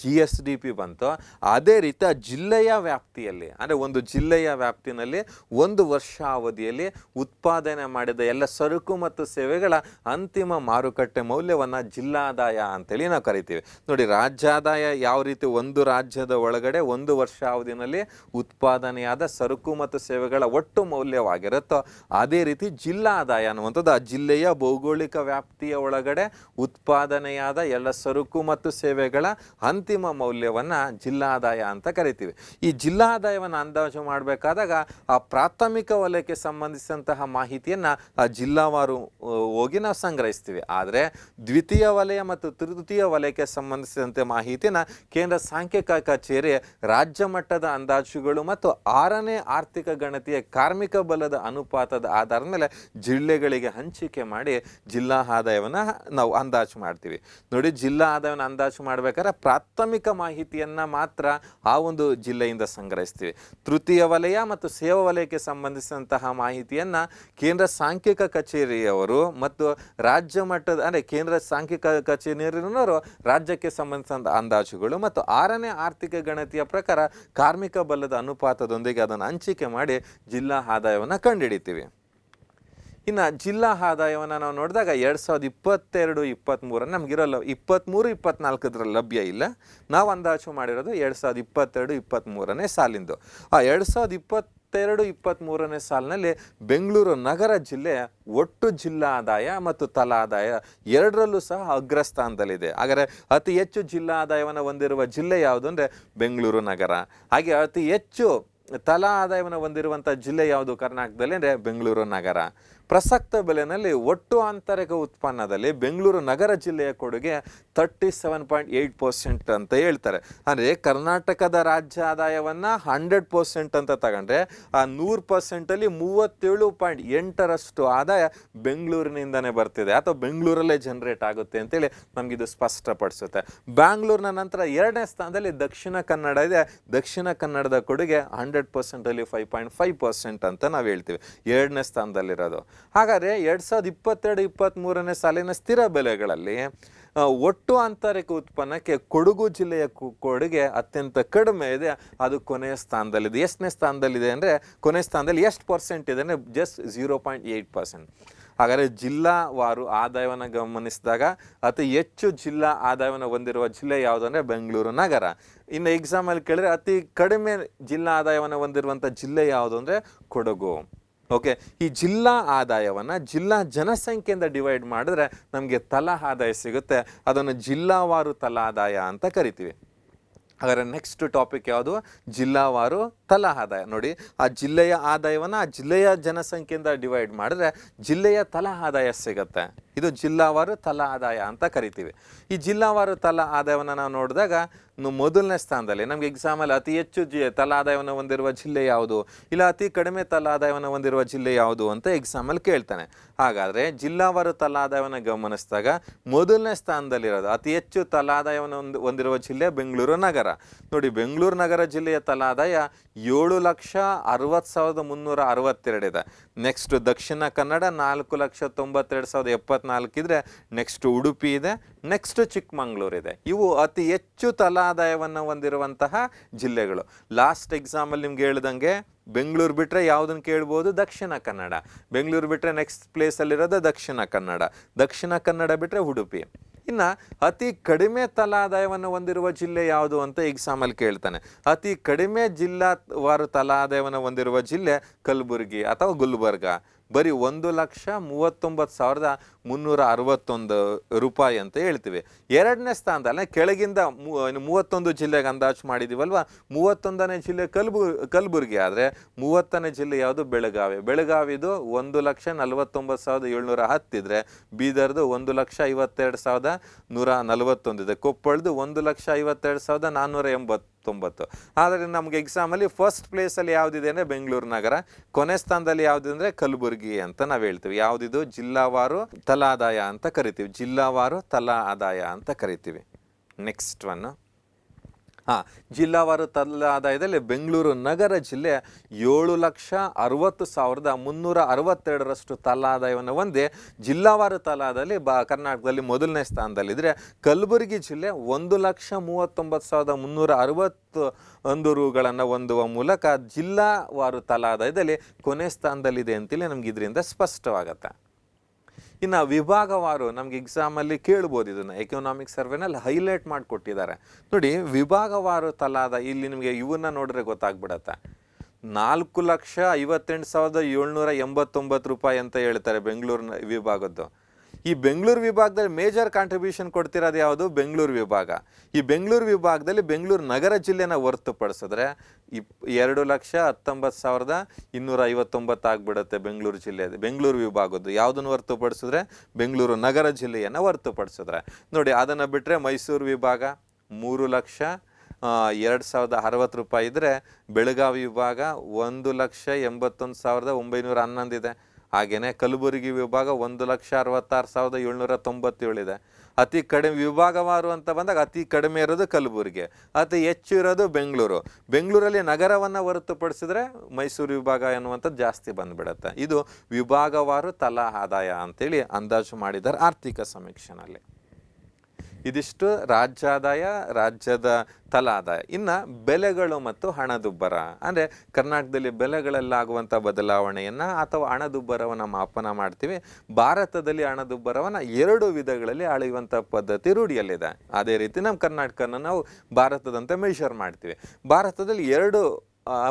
GSDP ಬಂತು, ಅದೇ ರೀತಿ ಆ ಜಿಲ್ಲೆಯ ವ್ಯಾಪ್ತಿಯಲ್ಲಿ ಅಂದರೆ ಒಂದು ಜಿಲ್ಲೆಯ ವ್ಯಾಪ್ತಿನಲ್ಲಿ ಒಂದು ವರ್ಷ ಅವಧಿಯಲ್ಲಿ ಉತ್ಪಾದನೆ ಮಾಡಿದ ಎಲ್ಲ ಸರಕು ಮತ್ತು ಸೇವೆಗಳ ಅಂತಿಮ ಮಾರುಕಟ್ಟೆ ಮೌಲ್ಯವನ್ನು ಜಿಲ್ಲಾದಾಯ ಅಂತೇಳಿ ನಾವು ಕರಿತೀವಿ. ನೋಡಿ, ರಾಜ್ಯಾದಾಯ ಯಾವ ರೀತಿ ಒಂದು ರಾಜ್ಯದ ಒಳಗಡೆ ಒಂದು ವರ್ಷ ಅವಧಿಯಲ್ಲಿ ಉತ್ಪಾದನೆಯಾದ ಸರಕು ಮತ್ತು ಸೇವೆಗಳ ಒಟ್ಟು ಮೌಲ್ಯವಾಗಿರುತ್ತೋ, ಅದೇ ರೀತಿ ಜಿಲ್ಲಾ ಆದಾಯ ಅನ್ನುವಂಥದ್ದು ಆ ಜಿಲ್ಲೆಯ ಭೌಗೋಳಿಕ ವ್ಯಾಪ್ತಿಯ ಒಳಗಡೆ ಉತ್ಪಾದನೆಯಾದ ಎಲ್ಲ ಸರಕು ಮತ್ತು ಸೇವೆಗಳ ಅಂತಿಮ ಮೌಲ್ಯವನ್ನು ಜಿಲ್ಲಾ ಆದಾಯ ಅಂತ ಕರಿತೀವಿ. ಈ ಜಿಲ್ಲಾ ಆದಾಯವನ್ನು ಅಂದಾಜು ಮಾಡಬೇಕಾದಾಗ ಆ ಪ್ರಾಥಮಿಕ ವಲಯಕ್ಕೆ ಸಂಬಂಧಿಸಿದಂತಹ ಮಾಹಿತಿಯನ್ನು ಆ ಜಿಲ್ಲಾವಾರು ಹೋಗಿ ನಾವು ಸಂಗ್ರಹಿಸ್ತೀವಿ. ಆದರೆ ದ್ವಿತೀಯ ವಲಯ ಮತ್ತು ತೃತೀಯ ವಲಯಕ್ಕೆ ಸಂಬಂಧಿಸಿದಂತೆ ಮಾಹಿತಿನ ಕೇಂದ್ರ ಸಾಂಖ್ಯಿಕ ಕಚೇರಿ ರಾಜ್ಯ ಮಟ್ಟದ ಅಂದಾಜುಗಳು ಮತ್ತು 6ನೇ ಆರ್ಥಿಕ ಗಣತಿಯ ಕಾರ್ಮಿಕ ಬಲದ ಅನುಪಾತದ ಆಧಾರದ ಮೇಲೆ ಜಿಲ್ಲೆಗಳಿಗೆ ಹಂಚಿಕೆ ಮಾಡಿ ಜಿಲ್ಲಾ ಆದಾಯವನ್ನು ನಾವು ಅಂದಾಜು ಮಾಡ್ತೀವಿ. ನೋಡಿ, ಜಿಲ್ಲಾ ಆದಾಯವನ್ನು ಅಂದಾಜು ಮಾಡಬೇಕಾದ್ರೆ ಪ್ರಾಥಮಿಕ ಮಾಹಿತಿಯನ್ನು ಮಾತ್ರ ಆ ಒಂದು ಜಿಲ್ಲೆಯಿಂದ ಸಂಗ್ರಹಿಸ್ತೀವಿ. ತೃತೀಯ ವಲಯ ಮತ್ತು ಸೇವಾ ವಲಯಕ್ಕೆ ಸಂಬಂಧಿಸಿದಂತಹ ಮಾಹಿತಿಯನ್ನು ಕೇಂದ್ರ ಸಾಂಖ್ಯಿಕ ಕಚೇರಿಯವರು ಮತ್ತು ರಾಜ್ಯ ಮಟ್ಟದ ಅಂದರೆ ಕೇಂದ್ರ ಸಾಂಖ್ಯಿಕ ಕಚೇರಿಯವರು ರಾಜ್ಯಕ್ಕೆ ಸಂಬಂಧಿಸಿದ ಅಂದಾಜುಗಳು ಮತ್ತು 6ನೇ ಆರ್ಥಿಕ ಗಣತಿಯ ಪ್ರಕಾರ ಕಾರ್ಮಿಕ ಬಲದ ಅನುಪಾತದೊಂದಿಗೆ ಅದನ್ನು ಹಂಚಿಕೆ ಮಾಡಿ ಜಿಲ್ಲಾ ಆದಾಯವನ್ನು ಕಂಡುಹಿಡಿತೀವಿ. ಇನ್ನು ಜಿಲ್ಲಾ ಆದಾಯವನ್ನು ನಾವು ನೋಡಿದಾಗ 2022-23 ನಮಗಿರೋಲ್ಲ, 23-24 ಲಭ್ಯ ಇಲ್ಲ. ನಾವು ಅಂದಾಜು ಮಾಡಿರೋದು 2022-23 ಸಾಲಿಂದು. ಆ 2022-23 ಸಾಲಿನಲ್ಲಿ ಬೆಂಗಳೂರು ನಗರ ಜಿಲ್ಲೆ ಒಟ್ಟು ಜಿಲ್ಲಾ ಆದಾಯ ಮತ್ತು ತಲಾ ಆದಾಯ ಎರಡರಲ್ಲೂ ಸಹ ಅಗ್ರಸ್ಥಾನದಲ್ಲಿದೆ. ಹಾಗಾದರೆ ಅತಿ ಹೆಚ್ಚು ಜಿಲ್ಲಾ ಆದಾಯವನ್ನು ಹೊಂದಿರುವ ಜಿಲ್ಲೆ ಯಾವುದು ಅಂದರೆ ಬೆಂಗಳೂರು ನಗರ. ಹಾಗೆ ಅತಿ ಹೆಚ್ಚು ತಲಾ ಆದಾಯವನ್ನು ಹೊಂದಿರುವಂಥ ಜಿಲ್ಲೆ ಯಾವುದು ಕರ್ನಾಟಕದಲ್ಲಿ ಅಂದರೆ ಬೆಂಗಳೂರು ನಗರ. ಪ್ರಸಕ್ತ ಬೆಲೆಯಲ್ಲಿ ಒಟ್ಟು ಆಂತರಿಕ ಉತ್ಪನ್ನದಲ್ಲಿ ಬೆಂಗಳೂರು ನಗರ ಜಿಲ್ಲೆಯ ಕೊಡುಗೆ 37.8% ಅಂತ ಹೇಳ್ತಾರೆ. ಅಂದರೆ ಕರ್ನಾಟಕದ ರಾಜ್ಯ ಆದಾಯವನ್ನು 100% ಅಂತ ತಗೊಂಡ್ರೆ ಆ 100%ಅಲ್ಲಿ 37.8% ಆದಾಯ ಬೆಂಗಳೂರಿನಿಂದನೇ ಬರ್ತಿದೆ ಅಥವಾ ಬೆಂಗಳೂರಲ್ಲೇ ಜನರೇಟ್ ಆಗುತ್ತೆ ಅಂತೇಳಿ ನಮಗಿದು ಸ್ಪಷ್ಟಪಡಿಸುತ್ತೆ. ಬ್ಯಾಂಗ್ಳೂರಿನ ನಂತರ 2ನೇ ಸ್ಥಾನದಲ್ಲಿ ದಕ್ಷಿಣ ಕನ್ನಡ ಇದೆ. ದಕ್ಷಿಣ ಕನ್ನಡದ ಕೊಡುಗೆ 100%ಅಲ್ಲಿ 5.5% ಅಂತ ನಾವು ಹೇಳ್ತೀವಿ, 2ನೇ ಸ್ಥಾನದಲ್ಲಿರೋದು. ಹಾಗಾದರೆ 2022-23 ಸಾಲಿನ ಸ್ಥಿರ ಬೆಲೆಗಳಲ್ಲಿ ಒಟ್ಟು ಆಂತರಿಕ ಉತ್ಪನ್ನಕ್ಕೆ ಕೊಡಗು ಜಿಲ್ಲೆಯ ಕೊಡುಗೆ ಅತ್ಯಂತ ಕಡಿಮೆ ಇದೆ, ಅದು ಕೊನೆಯ ಸ್ಥಾನದಲ್ಲಿದೆ. ಎಷ್ಟನೇ ಸ್ಥಾನದಲ್ಲಿದೆ ಅಂದರೆ ಕೊನೆಯ ಸ್ಥಾನದಲ್ಲಿ ಎಷ್ಟು % ಇದೆ ಅಂದರೆ ಜಸ್ಟ್ 0.8%. ಹಾಗಾದರೆ ಜಿಲ್ಲಾವಾರು ಆದಾಯವನ್ನು ಗಮನಿಸಿದಾಗ ಅತಿ ಹೆಚ್ಚು ಜಿಲ್ಲಾ ಆದಾಯವನ್ನು ಹೊಂದಿರುವ ಜಿಲ್ಲೆ ಯಾವುದು ಅಂದರೆ ಬೆಂಗಳೂರು ನಗರ. ಇನ್ನು ಎಕ್ಸಾಮಲ್ಲಿ ಕೇಳಿದ್ರೆ ಅತಿ ಕಡಿಮೆ ಜಿಲ್ಲಾ ಆದಾಯವನ್ನು ಹೊಂದಿರುವಂಥ ಜಿಲ್ಲೆ ಯಾವುದು ಅಂದರೆ ಕೊಡಗು. ಓಕೆ, ಈ ಜಿಲ್ಲಾ ಆದಾಯವನ್ನು ಜಿಲ್ಲಾ ಜನಸಂಖ್ಯೆಯಿಂದ ಡಿವೈಡ್ ಮಾಡಿದ್ರೆ ನಮಗೆ ತಲಾ ಆದಾಯ ಸಿಗುತ್ತೆ. ಅದನ್ನು ಜಿಲ್ಲಾವಾರು ತಲಾ ಆದಾಯ ಅಂತ ಕರಿತೀವಿ. ಹಾಗಾದರೆ ನೆಕ್ಸ್ಟ್ ಟಾಪಿಕ್ ಯಾವುದು? ಜಿಲ್ಲಾವಾರು ತಲಾ ಆದಾಯ. ನೋಡಿ, ಆ ಜಿಲ್ಲೆಯ ಆದಾಯವನ್ನು ಆ ಜಿಲ್ಲೆಯ ಜನಸಂಖ್ಯೆಯಿಂದ ಡಿವೈಡ್ ಮಾಡಿದ್ರೆ ಜಿಲ್ಲೆಯ ತಲಾ ಆದಾಯ ಸಿಗುತ್ತೆ. ಇದು ಜಿಲ್ಲಾವಾರು ತಲಾ ಆದಾಯ ಅಂತ ಕರಿತೀವಿ. ಈ ಜಿಲ್ಲಾವಾರು ತಲಾ ಆದಾಯವನ್ನು ನಾವು ನೋಡಿದಾಗ ಮೊದಲನೇ ಸ್ಥಾನದಲ್ಲಿ ನಮಗೆ ಎಕ್ಸಾಮಲ್ಲಿ ಅತಿ ಹೆಚ್ಚು ತಲಾ ಆದಾಯವನ್ನು ಹೊಂದಿರುವ ಜಿಲ್ಲೆ ಯಾವುದು, ಇಲ್ಲ ಅತಿ ಕಡಿಮೆ ತಲಾ ಆದಾಯವನ್ನು ಹೊಂದಿರುವ ಜಿಲ್ಲೆ ಯಾವುದು ಅಂತ ಎಕ್ಸಾಮಲ್ಲಿ ಕೇಳ್ತಾನೆ. ಹಾಗಾದರೆ ಜಿಲ್ಲಾವಾರು ತಲಾ ಆದಾಯವನ್ನು ಗಮನಿಸಿದಾಗ ಮೊದಲನೇ ಸ್ಥಾನದಲ್ಲಿರೋದು ಅತಿ ಹೆಚ್ಚು ತಲಾ ಆದಾಯವನ್ನು ಹೊಂದಿರುವ ಜಿಲ್ಲೆ ಬೆಂಗಳೂರು ನಗರ. ನೋಡಿ, ಬೆಂಗಳೂರು ನಗರ ಜಿಲ್ಲೆಯ ತಲಾ ಆದಾಯ 7,60,362 ಇದೆ. ನೆಕ್ಸ್ಟ್ ದಕ್ಷಿಣ ಕನ್ನಡ 4,92,074 ಇದ್ರೆ, ನೆಕ್ಸ್ಟ್ ಉಡುಪಿ ಇದೆ, ನೆಕ್ಸ್ಟ್ ಚಿಕ್ಕಮಂಗ್ಳೂರು ಇದೆ. ಇವು ಅತಿ ಹೆಚ್ಚು ತಲಾ ಆದಾಯವನ್ನು ಹೊಂದಿರುವಂತಹ ಜಿಲ್ಲೆಗಳು. ಲಾಸ್ಟ್ ಎಕ್ಸಾಮಲ್ಲಿ ನಿಮ್ಗೆ ಹೇಳ್ದಂಗೆ ಬೆಂಗಳೂರು ಬಿಟ್ಟರೆ ಯಾವುದನ್ನು ಕೇಳ್ಬೋದು? ದಕ್ಷಿಣ ಕನ್ನಡ. ಬೆಂಗಳೂರು ಬಿಟ್ಟರೆ ನೆಕ್ಸ್ಟ್ ಪ್ಲೇಸಲ್ಲಿರೋದು ದಕ್ಷಿಣ ಕನ್ನಡ. ದಕ್ಷಿಣ ಕನ್ನಡ ಬಿಟ್ಟರೆ ಉಡುಪಿ. ಇನ್ನು ಅತಿ ಕಡಿಮೆ ತಲಾ ಆದಾಯವನ್ನು ಹೊಂದಿರುವ ಜಿಲ್ಲೆ ಯಾವುದು ಅಂತ ಎಕ್ಸಾಮಲ್ಲಿ ಕೇಳ್ತಾನೆ. ಅತಿ ಕಡಿಮೆ ಜಿಲ್ಲಾವಾರು ತಲಾ ಆದಾಯವನ್ನು ಹೊಂದಿರುವ ಜಿಲ್ಲೆ ಕಲಬುರಗಿ ಅಥವಾ ಗುಲ್ಬರ್ಗ. ಬರೀ 1,39,361 ರೂಪಾಯಿ ಅಂತ ಹೇಳ್ತೀವಿ. ಎರಡನೇ ಸ್ಥಾನದಲ್ಲಿ ಕೆಳಗಿಂದ 31 ಜಿಲ್ಲೆಗೆ ಅಂದಾಜು ಮಾಡಿದ್ದೀವಲ್ವ, 31ನೇ ಜಿಲ್ಲೆ ಕಲಬುರಗಿ ಆದರೆ 30ನೇ ಜಿಲ್ಲೆ ಯಾವುದು? ಬೆಳಗಾವಿ. ಬೆಳಗಾವಿದು 1,49,710 ಇದ್ರೆ, ಬೀದರ್ದು 1,52,141 ಇದೆ, ಕೊಪ್ಪಳದು 1,52,489. ಆದರೆ ನಮಗೆ ಎಕ್ಸಾಮಲ್ಲಿ ಫಸ್ಟ್ ಪ್ಲೇಸಲ್ಲಿ ಯಾವುದಿದೆ ಅಂದರೆ ಬೆಂಗಳೂರು ನಗರ, ಕೊನೆ ಸ್ಥಾನದಲ್ಲಿ ಯಾವುದಿದೆ ಅಂದರೆ ಕಲಬುರಗಿ ಅಂತ ನಾವು ಹೇಳ್ತೀವಿ. ಯಾವುದಿದು? ಜಿಲ್ಲಾವಾರು ತಲಾದಾಯ ಅಂತ ಕರಿತೀವಿ. ಜಿಲ್ಲಾವಾರು ತಲಾ ಆದಾಯ ಅಂತ ಕರಿತೀವಿ. ನೆಕ್ಸ್ಟ್ ಒನ್, ಜಿಲ್ಲಾವಾರು ತಲಾ ಆದಾಯದಲ್ಲಿ ಬೆಂಗಳೂರು ನಗರ ಜಿಲ್ಲೆ 7,60,362 ತಲಾ ಆದಾಯವನ್ನು ಹೊಂದಿ ಜಿಲ್ಲಾವಾರು ತಲಾದಲ್ಲಿ ಕರ್ನಾಟಕದಲ್ಲಿ ಮೊದಲನೇ ಸ್ಥಾನದಲ್ಲಿದ್ದರೆ, ಕಲಬುರಗಿ ಜಿಲ್ಲೆ 1,39,361 ರೂಗಳನ್ನು ಹೊಂದುವ ಮೂಲಕ ಜಿಲ್ಲಾವಾರು ತಲಾ ಆದಾಯದಲ್ಲಿ ಕೊನೆ ಸ್ಥಾನದಲ್ಲಿದೆ ಅಂತೇಳಿ ನಮ್ಗೆ ಇದರಿಂದ ಸ್ಪಷ್ಟವಾಗತ್ತೆ. ಇನ್ನು ವಿಭಾಗವಾರು ನಮ್ಗೆ ಎಕ್ಸಾಮಲ್ಲಿ ಕೇಳ್ಬೋದು, ಇದನ್ನು ಎಕನಾಮಿಕ್ ಸರ್ವೆನಲ್ಲಿ ಹೈಲೈಟ್ ಮಾಡಿಕೊಟ್ಟಿದ್ದಾರೆ ನೋಡಿ. ವಿಭಾಗವಾರು ತಲಾದ ಇಲ್ಲಿ ನಿಮಗೆ ಇವನ್ನ ನೋಡಿದ್ರೆ ಗೊತ್ತಾಗ್ಬಿಡತ್ತೆ. 4,58,789 ರೂಪಾಯಿ ಅಂತ ಹೇಳ್ತಾರೆ ಬೆಂಗಳೂರಿನ ವಿಭಾಗದ್ದು. ಈ ಬೆಂಗಳೂರು ವಿಭಾಗದಲ್ಲಿ ಮೇಜರ್ ಕಾಂಟ್ರಿಬ್ಯೂಷನ್ ಕೊಡ್ತಿರೋದು ಯಾವುದು? ಬೆಂಗಳೂರು ವಿಭಾಗ. ಈ ಬೆಂಗಳೂರು ವಿಭಾಗದಲ್ಲಿ ಬೆಂಗಳೂರು ನಗರ ಜಿಲ್ಲೆನ ಹೊರತುಪಡಿಸಿದ್ರೆ 2,19,259 ಆಗ್ಬಿಡುತ್ತೆ ಬೆಂಗಳೂರು ಜಿಲ್ಲೆ, ಬೆಂಗಳೂರು ವಿಭಾಗದ್ದು. ಯಾವುದನ್ನು ಹೊರತುಪಡಿಸಿದ್ರೆ ಬೆಂಗಳೂರು ನಗರ ಜಿಲ್ಲೆಯನ್ನು ಹೊರತುಪಡಿಸಿದ್ರೆ ನೋಡಿ. ಅದನ್ನು ಬಿಟ್ಟರೆ ಮೈಸೂರು ವಿಭಾಗ 3,02,060 ರೂಪಾಯಿ ಇದ್ದರೆ, ಬೆಳಗಾವಿ ವಿಭಾಗ 1,81,911 ಇದೆ. ಹಾಗೆಯೇ ಕಲಬುರಗಿ ವಿಭಾಗ 1,66,797 ಇದೆ. ಅತಿ ಕಡಿಮೆ ವಿಭಾಗವಾರು ಅಂತ ಬಂದಾಗ ಅತಿ ಕಡಿಮೆ ಇರೋದು ಕಲಬುರಗಿ, ಅತಿ ಹೆಚ್ಚು ಇರೋದು ಬೆಂಗಳೂರು. ಬೆಂಗಳೂರಲ್ಲಿ ನಗರವನ್ನು ಹೊರತುಪಡಿಸಿದ್ರೆ ಮೈಸೂರು ವಿಭಾಗ ಎನ್ನುವಂಥದ್ದು ಜಾಸ್ತಿ ಬಂದುಬಿಡುತ್ತೆ. ಇದು ವಿಭಾಗವಾರು ತಲಾ ಆದಾಯ ಅಂತೇಳಿ ಅಂದಾಜು ಮಾಡಿದ್ದಾರೆ ಆರ್ಥಿಕ ಸಮೀಕ್ಷೆನಲ್ಲಿ. ಇದಿಷ್ಟು ರಾಜ್ಯಾದಾಯ, ರಾಜ್ಯದ ತಲಾ ಆದಾಯ. ಇನ್ನು ಬೆಲೆಗಳು ಮತ್ತು ಹಣದುಬ್ಬರ ಅಂದರೆ ಕರ್ನಾಟಕದಲ್ಲಿ ಬೆಲೆಗಳಲ್ಲಾಗುವಂಥ ಬದಲಾವಣೆಯನ್ನು ಅಥವಾ ಹಣದುಬ್ಬರವನ್ನು ಮಾಪನ ಮಾಡ್ತೀವಿ. ಭಾರತದಲ್ಲಿ ಹಣದುಬ್ಬರವನ್ನು 2 ವಿಧಗಳಲ್ಲಿ ಅಳೆಯುವಂಥ ಪದ್ಧತಿ ರೂಢಿಯಲ್ಲಿದೆ. ಅದೇ ರೀತಿ ನಮ್ಮ ಕರ್ನಾಟಕನ ನಾವು ಭಾರತದಂತೆ ಮೆಷರ್ ಮಾಡ್ತೀವಿ. ಭಾರತದಲ್ಲಿ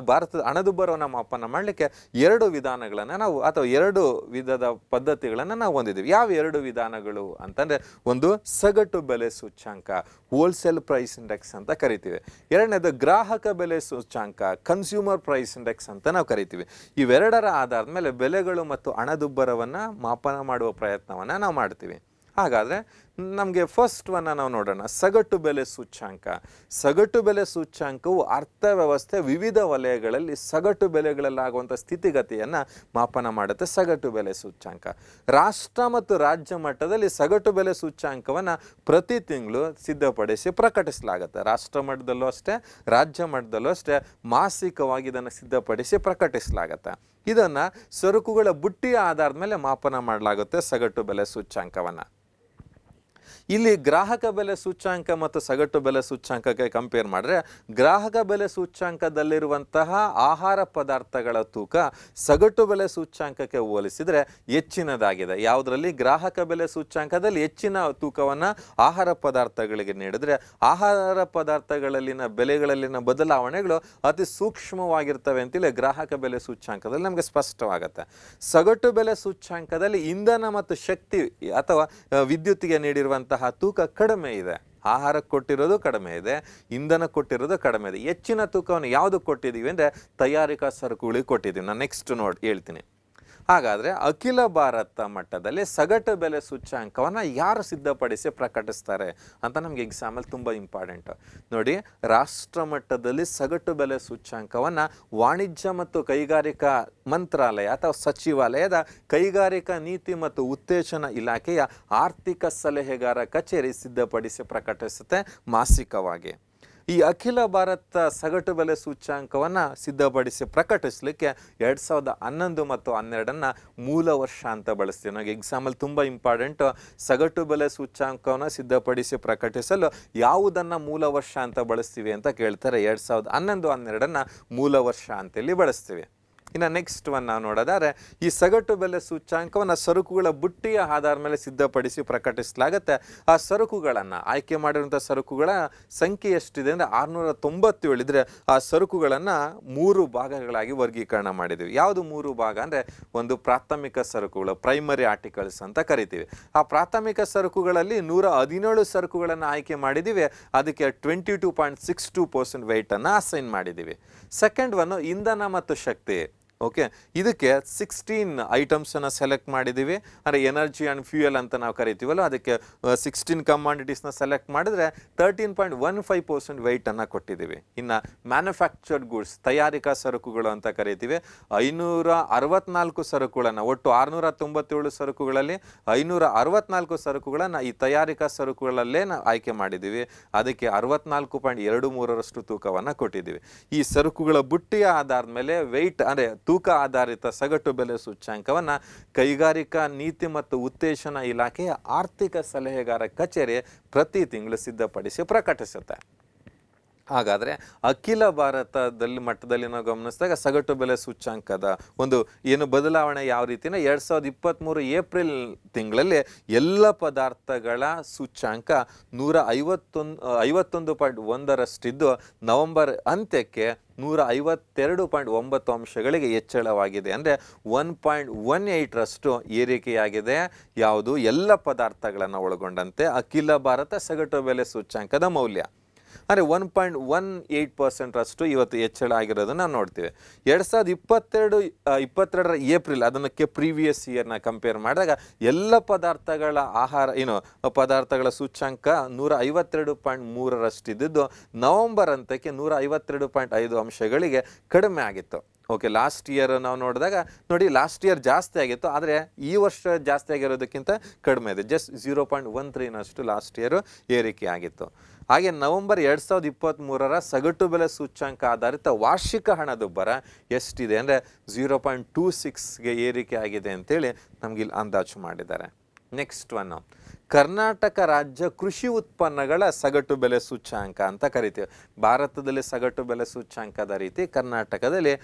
ಭಾರತದ ಹಣದುಬ್ಬರವನ್ನು ಮಾಪನ ಮಾಡಲಿಕ್ಕೆ 2 ವಿಧಾನಗಳನ್ನು ನಾವು ಅಥವಾ 2 ವಿಧದ ಪದ್ಧತಿಗಳನ್ನು ನಾವು ಹೊಂದಿದ್ದೀವಿ. ಯಾವ 2 ವಿಧಾನಗಳು ಅಂತಂದರೆ, ಒಂದು ಸಗಟು ಬೆಲೆ ಸೂಚ್ಯಾಂಕ, ಹೋಲ್ಸೇಲ್ ಪ್ರೈಸ್ ಇಂಡೆಕ್ಸ್ ಅಂತ ಕರಿತೀವಿ. ಎರಡನೇದು ಗ್ರಾಹಕ ಬೆಲೆ ಸೂಚ್ಯಾಂಕ, ಕನ್ಸ್ಯೂಮರ್ ಪ್ರೈಸ್ ಇಂಡೆಕ್ಸ್ ಅಂತ ನಾವು ಕರಿತೀವಿ. ಇವೆರಡರ ಆಧಾರದ ಮೇಲೆ ಬೆಲೆಗಳು ಮತ್ತು ಹಣದುಬ್ಬರವನ್ನು ಮಾಪನ ಮಾಡುವ ಪ್ರಯತ್ನವನ್ನು ನಾವು ಮಾಡ್ತೀವಿ. ಹಾಗಾದರೆ ನಮಗೆ ಫಸ್ಟ್ ಒನ್ನ ನಾವು ನೋಡೋಣ, ಸಗಟು ಬೆಲೆ ಸೂಚ್ಯಾಂಕ. ಸಗಟು ಬೆಲೆ ಸೂಚ್ಯಾಂಕವು ಅರ್ಥವ್ಯವಸ್ಥೆ ವಿವಿಧ ವಲಯಗಳಲ್ಲಿ ಸಗಟು ಬೆಲೆಗಳಲ್ಲಾಗುವಂಥ ಸ್ಥಿತಿಗತಿಯನ್ನು ಮಾಪನ ಮಾಡುತ್ತೆ. ಸಗಟು ಬೆಲೆ ಸೂಚ್ಯಾಂಕ ರಾಷ್ಟ್ರ ಮತ್ತು ರಾಜ್ಯ ಮಟ್ಟದಲ್ಲಿ ಸಗಟು ಬೆಲೆ ಸೂಚ್ಯಾಂಕವನ್ನು ಪ್ರತಿ ತಿಂಗಳು ಸಿದ್ಧಪಡಿಸಿ ಪ್ರಕಟಿಸಲಾಗುತ್ತೆ. ರಾಷ್ಟ್ರ ಮಟ್ಟದಲ್ಲೂ ಅಷ್ಟೇ, ರಾಜ್ಯ ಮಟ್ಟದಲ್ಲೂ ಅಷ್ಟೇ ಮಾಸಿಕವಾಗಿ ಇದನ್ನು ಸಿದ್ಧಪಡಿಸಿ ಪ್ರಕಟಿಸಲಾಗುತ್ತೆ. ಇದನ್ನು ಸರಕುಗಳ ಬುಟ್ಟಿಯ ಆಧಾರದ ಮೇಲೆ ಮಾಪನ ಮಾಡಲಾಗುತ್ತೆ ಸಗಟು ಬೆಲೆ ಸೂಚ್ಯಾಂಕವನ್ನು. ಇಲ್ಲಿ ಗ್ರಾಹಕ ಬೆಲೆ ಸೂಚ್ಯಾಂಕ ಮತ್ತು ಸಗಟು ಬೆಲೆ ಸೂಚ್ಯಾಂಕಕ್ಕೆ ಕಂಪೇರ್ ಮಾಡಿದ್ರೆ, ಗ್ರಾಹಕ ಬೆಲೆ ಸೂಚ್ಯಾಂಕದಲ್ಲಿರುವಂತಹ ಆಹಾರ ಪದಾರ್ಥಗಳ ತೂಕ ಸಗಟು ಬೆಲೆ ಸೂಚ್ಯಾಂಕಕ್ಕೆ ಹೋಲಿಸಿದರೆ ಹೆಚ್ಚಿನದಾಗಿದೆ. ಯಾವುದರಲ್ಲಿ? ಗ್ರಾಹಕ ಬೆಲೆ ಸೂಚ್ಯಾಂಕದಲ್ಲಿ ಹೆಚ್ಚಿನ ತೂಕವನ್ನು ಆಹಾರ ಪದಾರ್ಥಗಳಿಗೆ ನೀಡಿದ್ರೆ, ಆಹಾರ ಪದಾರ್ಥಗಳಲ್ಲಿನ ಬೆಲೆಗಳಲ್ಲಿನ ಬದಲಾವಣೆಗಳು ಅತಿ ಸೂಕ್ಷ್ಮವಾಗಿರ್ತವೆ ಅಂತೇಳಿ ಗ್ರಾಹಕ ಬೆಲೆ ಸೂಚ್ಯಾಂಕದಲ್ಲಿ ನಮಗೆ ಸ್ಪಷ್ಟವಾಗುತ್ತೆ. ಸಗಟು ಬೆಲೆ ಸೂಚ್ಯಾಂಕದಲ್ಲಿ ಇಂಧನ ಮತ್ತು ಶಕ್ತಿ ಅಥವಾ ವಿದ್ಯುತ್ತಿಗೆ ನೀಡಿರುವಂತಹ ತೂಕ ಕಡಿಮೆ ಇದೆ. ಆಹಾರಕ್ಕೆ ಕೊಟ್ಟಿರೋದು ಕಡಿಮೆ ಇದೆ, ಇಂಧನ ಕೊಟ್ಟಿರೋದು ಕಡಿಮೆ ಇದೆ. ಹೆಚ್ಚಿನ ತೂಕವನ್ನು ಯಾವುದು ಕೊಟ್ಟಿದ್ದೀವಿ ಅಂದರೆ ತಯಾರಿಕಾ ಸರಕುಗಳಿಗೆ ಕೊಟ್ಟಿದ್ದೀವಿ. ನಾನು ನೆಕ್ಸ್ಟ್ ಹೇಳ್ತೀನಿ. ಹಾಗಾದರೆ ಅಖಿಲ ಭಾರತ ಮಟ್ಟದಲ್ಲಿ ಸಗಟು ಬೆಲೆ ಸೂಚ್ಯಾಂಕವನ್ನು ಯಾರು ಸಿದ್ಧಪಡಿಸಿ ಪ್ರಕಟಿಸ್ತಾರೆ ಅಂತ ನಮಗೆ ಎಕ್ಸಾಮಲ್ಲಿ ತುಂಬ ಇಂಪಾರ್ಟೆಂಟ್ ನೋಡಿ. ರಾಷ್ಟ್ರ ಮಟ್ಟದಲ್ಲಿ ಸಗಟು ಬೆಲೆ ಸೂಚ್ಯಾಂಕವನ್ನು ವಾಣಿಜ್ಯ ಮತ್ತು ಕೈಗಾರಿಕಾ ಮಂತ್ರಾಲಯ ಅಥವಾ ಸಚಿವಾಲಯದ ಕೈಗಾರಿಕಾ ನೀತಿ ಮತ್ತು ಉತ್ತೇಜನ ಇಲಾಖೆಯ ಆರ್ಥಿಕ ಸಲಹೆಗಾರ ಕಚೇರಿ ಸಿದ್ಧಪಡಿಸಿ ಪ್ರಕಟಿಸುತ್ತೆ ಮಾಸಿಕವಾಗಿ. ಈ ಅಖಿಲ ಭಾರತ ಸಗಟು ಬೆಲೆ ಸೂಚ್ಯಾಂಕವನ್ನು ಸಿದ್ಧಪಡಿಸಿ ಪ್ರಕಟಿಸಲಿಕ್ಕೆ 2011 ಮತ್ತು 12 ಮೂಲ ವರ್ಷ ಅಂತ ಬಳಸ್ತೀವಿ. ನನಗೆ ಎಕ್ಸಾಮಲ್ಲಿ ತುಂಬ ಇಂಪಾರ್ಟೆಂಟು. ಸಗಟು ಬೆಲೆ ಸೂಚ್ಯಾಂಕವನ್ನು ಸಿದ್ಧಪಡಿಸಿ ಪ್ರಕಟಿಸಲು ಯಾವುದನ್ನು ಮೂಲ ವರ್ಷ ಅಂತ ಬಳಸ್ತೀವಿ ಅಂತ ಕೇಳ್ತಾರೆ. 2011, 12 ಮೂಲ ವರ್ಷ ಅಂತೇಳಿ ಬಳಸ್ತೀವಿ. ಇನ್ನು ನೆಕ್ಸ್ಟ್ ಒನ್ ನಾವು ನೋಡೋದಾದರೆ, ಈ ಸಗಟು ಬೆಲೆ ಸೂಚ್ಯಾಂಕವನ್ನು ಸರಕುಗಳ ಬುಟ್ಟಿಯ ಆಧಾರದ ಮೇಲೆ ಸಿದ್ಧಪಡಿಸಿ ಪ್ರಕಟಿಸಲಾಗುತ್ತೆ. ಆ ಸರಕುಗಳನ್ನು ಆಯ್ಕೆ ಮಾಡಿರುವಂಥ ಸರಕುಗಳ ಸಂಖ್ಯೆ ಎಷ್ಟಿದೆ ಅಂದರೆ 697 ಇದ್ದರೆ ಆ ಸರಕುಗಳನ್ನು 3 ಭಾಗಗಳಾಗಿ ವರ್ಗೀಕರಣ ಮಾಡಿದ್ದೀವಿ. ಯಾವುದು 3 ಭಾಗ ಅಂದರೆ, ಒಂದು ಪ್ರಾಥಮಿಕ ಸರಕುಗಳು, ಪ್ರೈಮರಿ ಆರ್ಟಿಕಲ್ಸ್ ಅಂತ ಕರಿತೀವಿ. ಆ ಪ್ರಾಥಮಿಕ ಸರಕುಗಳಲ್ಲಿ 117 ಸರಕುಗಳನ್ನು ಆಯ್ಕೆ ಮಾಡಿದ್ದೀವಿ. ಅದಕ್ಕೆ 22.62% ವೆಯ್ಟನ್ನು ಅಸೈನ್ ಮಾಡಿದ್ದೀವಿ. ಸೆಕೆಂಡ್ ಒನ್ನು ಇಂಧನ ಮತ್ತು ಶಕ್ತಿ. ಓಕೆ, ಇದಕ್ಕೆ 16 ಐಟಮ್ಸನ್ನು ಸೆಲೆಕ್ಟ್ ಮಾಡಿದ್ದೀವಿ. ಅಂದರೆ ಎನರ್ಜಿ ಆ್ಯಂಡ್ ಫ್ಯೂಯಲ್ ಅಂತ ನಾವು ಕರಿತೀವಲ್ಲ, ಅದಕ್ಕೆ 16 ಕಮಾಡಿಟೀಸ್ನ ಸೆಲೆಕ್ಟ್ ಮಾಡಿದ್ರೆ 13.15% ವೆಯ್ಟನ್ನು ಕೊಟ್ಟಿದ್ದೀವಿ. ಇನ್ನು ಮ್ಯಾನುಫ್ಯಾಕ್ಚರ್ಡ್ ಗೂಡ್ಸ್, ತಯಾರಿಕಾ ಸರಕುಗಳು ಅಂತ ಕರಿತೀವಿ, 564 ಸರಕುಗಳನ್ನು, ಒಟ್ಟು 697 ಸರಕುಗಳಲ್ಲಿ 564 ಸರಕುಗಳನ್ನು ಈ ತಯಾರಿಕಾ ಸರಕುಗಳಲ್ಲೇ ನಾವು ಆಯ್ಕೆ ಮಾಡಿದ್ದೀವಿ. ಅದಕ್ಕೆ 64.23ರಷ್ಟು ತೂಕವನ್ನು ಕೊಟ್ಟಿದ್ದೀವಿ. ಈ ಸರಕುಗಳ ಬುಟ್ಟಿಯ ಆಧಾರದ ಮೇಲೆ ವೆಯ್ಟ್ ಅಂದರೆ ತೂಕ ಆಧಾರಿತ ಸಗಟು ಬೆಲೆ ಸೂಚ್ಯಾಂಕವನ್ನು ಕೈಗಾರಿಕಾ ನೀತಿ ಮತ್ತು ಉತ್ತೇಜನ ಇಲಾಖೆಯ ಆರ್ಥಿಕ ಸಲಹೆಗಾರ ಕಚೇರಿ ಪ್ರತಿ ತಿಂಗಳು ಸಿದ್ಧಪಡಿಸಿ ಪ್ರಕಟಿಸುತ್ತೆ. ಹಾಗಾದರೆ ಅಖಿಲ ಭಾರತದಲ್ಲಿ ಮಟ್ಟದಲ್ಲಿ ನಾವು ಗಮನಿಸಿದಾಗ ಸಗಟು ಬೆಲೆ ಸೂಚ್ಯಾಂಕದ ಒಂದು ಏನು ಬದಲಾವಣೆ ಯಾವ ರೀತಿನ 2023 ಏಪ್ರಿಲ್ ತಿಂಗಳಲ್ಲಿ ಎಲ್ಲ ಪದಾರ್ಥಗಳ ಸೂಚ್ಯಾಂಕ 151.1ರಷ್ಟಿದ್ದು ನವೆಂಬರ್ ಅಂತ್ಯಕ್ಕೆ 152.9 ಅಂಶಗಳಿಗೆ ಹೆಚ್ಚಳವಾಗಿದೆ. ಅಂದರೆ 1.18ರಷ್ಟು ಏರಿಕೆಯಾಗಿದೆ. ಯಾವುದು? ಎಲ್ಲ ಪದಾರ್ಥಗಳನ್ನು ಒಳಗೊಂಡಂತೆ ಅಖಿಲ ಭಾರತ ಸಗಟು ಬೆಲೆ ಸೂಚ್ಯಾಂಕದ ಮೌಲ್ಯ ಅಂದರೆ 1.18% ಇವತ್ತು ಹೆಚ್ಚಳ ಆಗಿರೋದನ್ನು ನಾವು ನೋಡ್ತೀವಿ. 2022 ಏಪ್ರಿಲ್ ಅದಕ್ಕೆ ಪ್ರೀವಿಯಸ್ ಇಯರ್ನ ಕಂಪೇರ್ ಮಾಡಿದಾಗ ಎಲ್ಲ ಪದಾರ್ಥಗಳ ಪದಾರ್ಥಗಳ ಸೂಚ್ಯಾಂಕ 152.3ರಷ್ಟಿದ್ದು ನವೆಂಬರ್ ಅಂತಕ್ಕೆ 152.5 ಅಂಶಗಳಿಗೆ ಕಡಿಮೆ ಆಗಿತ್ತು. ಓಕೆ, ಲಾಸ್ಟ್ ಇಯರ್ ನಾವು ನೋಡಿದಾಗ ನೋಡಿ, ಲಾಸ್ಟ್ ಇಯರ್ ಜಾಸ್ತಿ ಆಗಿತ್ತು, ಆದರೆ ಈ ವರ್ಷ ಜಾಸ್ತಿ ಆಗಿರೋದಕ್ಕಿಂತ ಕಡಿಮೆ ಇದೆ. ಜಸ್ಟ್ 0.13ನಷ್ಟು ಲಾಸ್ಟ್ ಇಯರು ಏರಿಕೆ ಆಗಿತ್ತು. ಹಾಗೆ ನವೆಂಬರ್ 2023 ಸಗಟು ಬೆಲೆ ಸೂಚ್ಯಾಂಕ ಆಧಾರಿತ ವಾರ್ಷಿಕ ಹಣದುಬ್ಬರ ಎಷ್ಟಿದೆ ಅಂದರೆ 0.26ಗೆ ಏರಿಕೆ ಆಗಿದೆ ಅಂತೇಳಿ ನಮಗಿಲ್ಲಿ ಅಂದಾಜು ಮಾಡಿದ್ದಾರೆ. ನೆಕ್ಸ್ಟ್ ಒನ್, ಕರ್ನಾಟಕ ರಾಜ್ಯ ಕೃಷಿ ಉತ್ಪನ್ನಗಳ ಸಗಟು ಬೆಲೆ ಸೂಚ್ಯಾಂಕ ಅಂತ ಕರಿತೀವಿ. ಭಾರತದಲ್ಲಿ ಸಗಟು ಬೆಲೆ ಸೂಚ್ಯಾಂಕದ ರೀತಿ ಕರ್ನಾಟಕದಲ್ಲಿ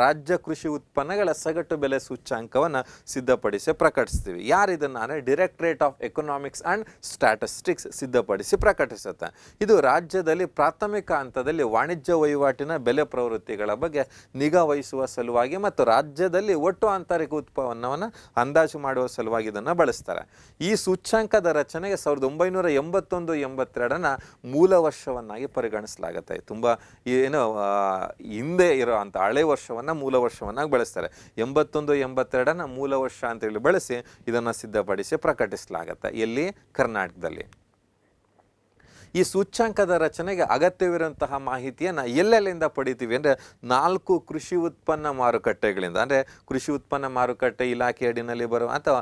ರಾಜ್ಯ ಕೃಷಿ ಉತ್ಪನ್ನಗಳ ಸಗಟು ಬೆಲೆ ಸೂಚ್ಯಾಂಕವನ್ನು ಸಿದ್ಧಪಡಿಸಿ ಪ್ರಕಟಿಸ್ತೀವಿ. ಯಾರಿದನ್ನು ಅಂದರೆ directorate of economics and statistics ಸಿದ್ಧಪಡಿಸಿ ಪ್ರಕಟಿಸುತ್ತೆ. ಇದು ರಾಜ್ಯದಲ್ಲಿ ಪ್ರಾಥಮಿಕ ಹಂತದಲ್ಲಿ ವಾಣಿಜ್ಯ ವಹಿವಾಟಿನ ಬೆಲೆ ಪ್ರವೃತ್ತಿಗಳ ಬಗ್ಗೆ ನಿಗಾ ವಹಿಸುವ ಸಲುವಾಗಿ ಮತ್ತು ರಾಜ್ಯದಲ್ಲಿ ಒಟ್ಟು ಆಂತರಿಕ ಉತ್ಪನ್ನವನ್ನು ಅಂದಾಜು ಮಾಡುವ ಸಲುವಾಗಿ ಇದನ್ನು ಬಳಸ್ತಾರೆ. ಈ ಸೂಚ್ಯಾಂಕದ ರಚನೆಗೆ 1981-82 ಮೂಲ ವರ್ಷವನ್ನಾಗಿ ಪರಿಗಣಿಸಲಾಗುತ್ತೆ. ತುಂಬ ಹಿಂದೆ ಇರೋ ಅಂಥ ಹಳೆ ವರ್ಷವನ್ನು ಮೂಲ ವರ್ಷವನ್ನಾಗಿ ಬಳಸ್ತಾರೆ. 81-82 ಮೂಲ ವರ್ಷ ಅಂತೇಳಿ ಬಳಸಿ ಇದನ್ನು ಸಿದ್ಧಪಡಿಸಿ ಪ್ರಕಟಿಸಲಾಗುತ್ತೆ. ಎಲ್ಲಿ? ಕರ್ನಾಟಕದಲ್ಲಿ. ಈ ಸೂಚ್ಯಾಂಕದ ರಚನೆಗೆ ಅಗತ್ಯವಿರುವಂತಹ ಮಾಹಿತಿಯನ್ನು ಎಲ್ಲೆಲ್ಲಿಂದ ಪಡಿತೀವಿ ಅಂದರೆ 4 ಕೃಷಿ ಉತ್ಪನ್ನ ಮಾರುಕಟ್ಟೆಗಳಿಂದ, ಅಂದರೆ ಕೃಷಿ ಉತ್ಪನ್ನ ಮಾರುಕಟ್ಟೆ ಇಲಾಖೆ ಅಡಿನಲ್ಲಿ ಬರುವ ಅಥವಾ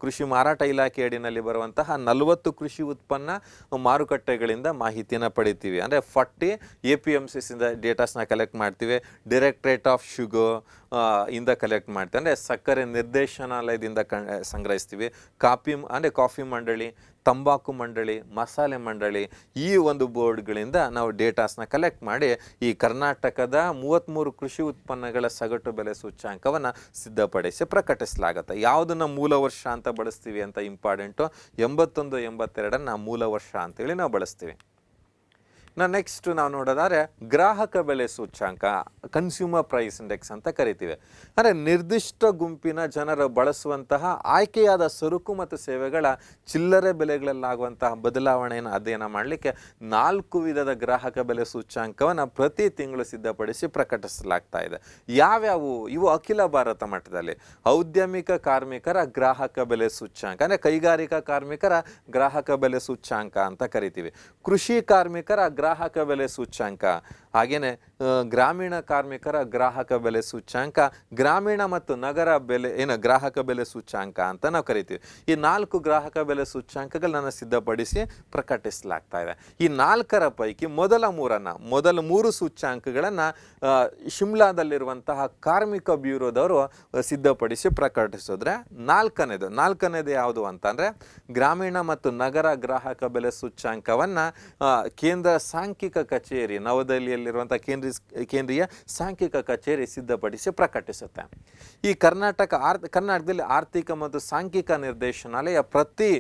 ಕೃಷಿ ಮಾರಾಟ ಇಲಾಖೆ ಅಡಿನಲ್ಲಿ ಬರುವಂತಹ 40 ಕೃಷಿ ಉತ್ಪನ್ನ ಮಾರುಕಟ್ಟೆಗಳಿಂದ ಮಾಹಿತಿಯನ್ನು ಪಡಿತೀವಿ. ಅಂದರೆ 40 APMCಸಿಂದ ಡೇಟಾಸ್ನ ಕಲೆಕ್ಟ್ ಮಾಡ್ತೀವಿ. ಡೈರೆಕ್ಟರೇಟ್ ಆಫ್ ಶುಗರ್ ಇಂದ ಕಲೆಕ್ಟ್ ಮಾಡ್ತೀವಿ, ಅಂದರೆ ಸಕ್ಕರೆ ನಿರ್ದೇಶನಾಲಯದಿಂದ ಸಂಗ್ರಹಿಸ್ತೀವಿ. ಕಾಫಿ ಮಂಡಳಿ, ತಂಬಾಕು ಮಂಡಳಿ, ಮಸಾಲೆ ಮಂಡಳಿ, ಈ ಒಂದು ಬೋರ್ಡ್ಗಳಿಂದ ನಾವು ಡೇಟಾಸ್ನ ಕಲೆಕ್ಟ್ ಮಾಡಿ ಈ ಕರ್ನಾಟಕದ 33 ಕೃಷಿ ಉತ್ಪನ್ನಗಳ ಸಗಟು ಬೆಲೆ ಸೂಚ್ಯಾಂಕವನ್ನು ಸಿದ್ಧಪಡಿಸಿ ಪ್ರಕಟಿಸಲಾಗುತ್ತೆ. ಯಾವುದನ್ನು ಮೂಲ ವರ್ಷ ಅಂತ ಬಳಸ್ತೀವಿ ಅಂತ ಇಂಪಾರ್ಟೆಂಟು, 81-82 ಮೂಲ ವರ್ಷ ಅಂತೇಳಿ ನಾವು ಬಳಸ್ತೀವಿ. ನೆಕ್ಸ್ಟ್ ನಾವು ನೋಡೋದಾದ್ರೆ ಗ್ರಾಹಕ ಬೆಲೆ ಸೂಚ್ಯಾಂಕ, ಕನ್ಸ್ಯೂಮರ್ ಪ್ರೈಸ್ ಇಂಡೆಕ್ಸ್ ಅಂತ ಕರಿತೀವಿ. ಅಂದರೆ ನಿರ್ದಿಷ್ಟ ಗುಂಪಿನ ಜನರು ಬಳಸುವಂತಹ ಆಯ್ಕೆಯಾದ ಸರಕು ಮತ್ತು ಸೇವೆಗಳ ಚಿಲ್ಲರೆ ಬೆಲೆಗಳಲ್ಲಾಗುವಂತಹ ಬದಲಾವಣೆಯನ್ನು ಅಧ್ಯಯನ ಮಾಡಲಿಕ್ಕೆ 4 ವಿಧದ ಗ್ರಾಹಕ ಬೆಲೆ ಸೂಚ್ಯಾಂಕವನ್ನು ಪ್ರತಿ ತಿಂಗಳು ಸಿದ್ಧಪಡಿಸಿ ಪ್ರಕಟಿಸಲಾಗ್ತಾ ಇದೆ. ಯಾವ್ಯಾವು ಇವು? ಅಖಿಲ ಭಾರತ ಮಟ್ಟದಲ್ಲಿ ಔದ್ಯಮಿಕ ಕಾರ್ಮಿಕರ ಗ್ರಾಹಕ ಬೆಲೆ ಸೂಚ್ಯಾಂಕ, ಅಂದರೆ ಕೈಗಾರಿಕಾ ಕಾರ್ಮಿಕರ ಗ್ರಾಹಕ ಬೆಲೆ ಸೂಚ್ಯಾಂಕ ಅಂತ ಕರಿತೀವಿ. ಕೃಷಿ ಕಾರ್ಮಿಕರ ಗ್ರಾಹಕ ಬೆಲೆ ಸೂಚ್ಯಾಂಕ, ಹಾಗೇನೆ ಗ್ರಾಮೀಣ ಕಾರ್ಮಿಕರ ಗ್ರಾಹಕ ಬೆಲೆ ಸೂಚ್ಯಾಂಕ, ಗ್ರಾಮೀಣ ಮತ್ತು ನಗರ ಗ್ರಾಹಕ ಬೆಲೆ ಸೂಚ್ಯಾಂಕ ಅಂತ ನಾವು ಕರಿತೀವಿ. ಈ 4 ಗ್ರಾಹಕ ಬೆಲೆ ಸೂಚ್ಯಾಂಕಗಳನ್ನ ಸಿದ್ಧಪಡಿಸಿ ಪ್ರಕಟಿಸಲಾಗ್ತಾ ಇದೆ. ಈ 4ರ ಪೈಕಿ ಮೊದಲ 3 ಸೂಚ್ಯಾಂಕಗಳನ್ನು ಶಿಮ್ಲಾದಲ್ಲಿರುವಂತಹ ಕಾರ್ಮಿಕ ಬ್ಯೂರೋದವರು ಸಿದ್ಧಪಡಿಸಿ ಪ್ರಕಟಿಸಿದ್ರೆ, ನಾಲ್ಕನೇದು ಯಾವುದು ಅಂತಂದರೆ ಗ್ರಾಮೀಣ ಮತ್ತು ನಗರ ಗ್ರಾಹಕ ಬೆಲೆ ಸೂಚ್ಯಾಂಕವನ್ನು ಕೇಂದ್ರ ಸಾಂಖ್ಯಿಕ ಕಚೇರಿ, ನವದೆಹಲಿಯಲ್ಲಿರುವಂಥ ಕೇಂದ್ರೀಯ ಸಾಂಖ್ಯಿಕ ಕಚೇರಿ ಸಿದ್ಧಪಡಿಸಿ ಪ್ರಕಟಿಸುತ್ತೆ. ಈ ಕರ್ನಾಟಕದಲ್ಲಿ ಆರ್ಥಿಕ ಮತ್ತು ಸಾಂಖ್ಯಿಕ ನಿರ್ದೇಶನಾಲಯ ಪ್ರತಿ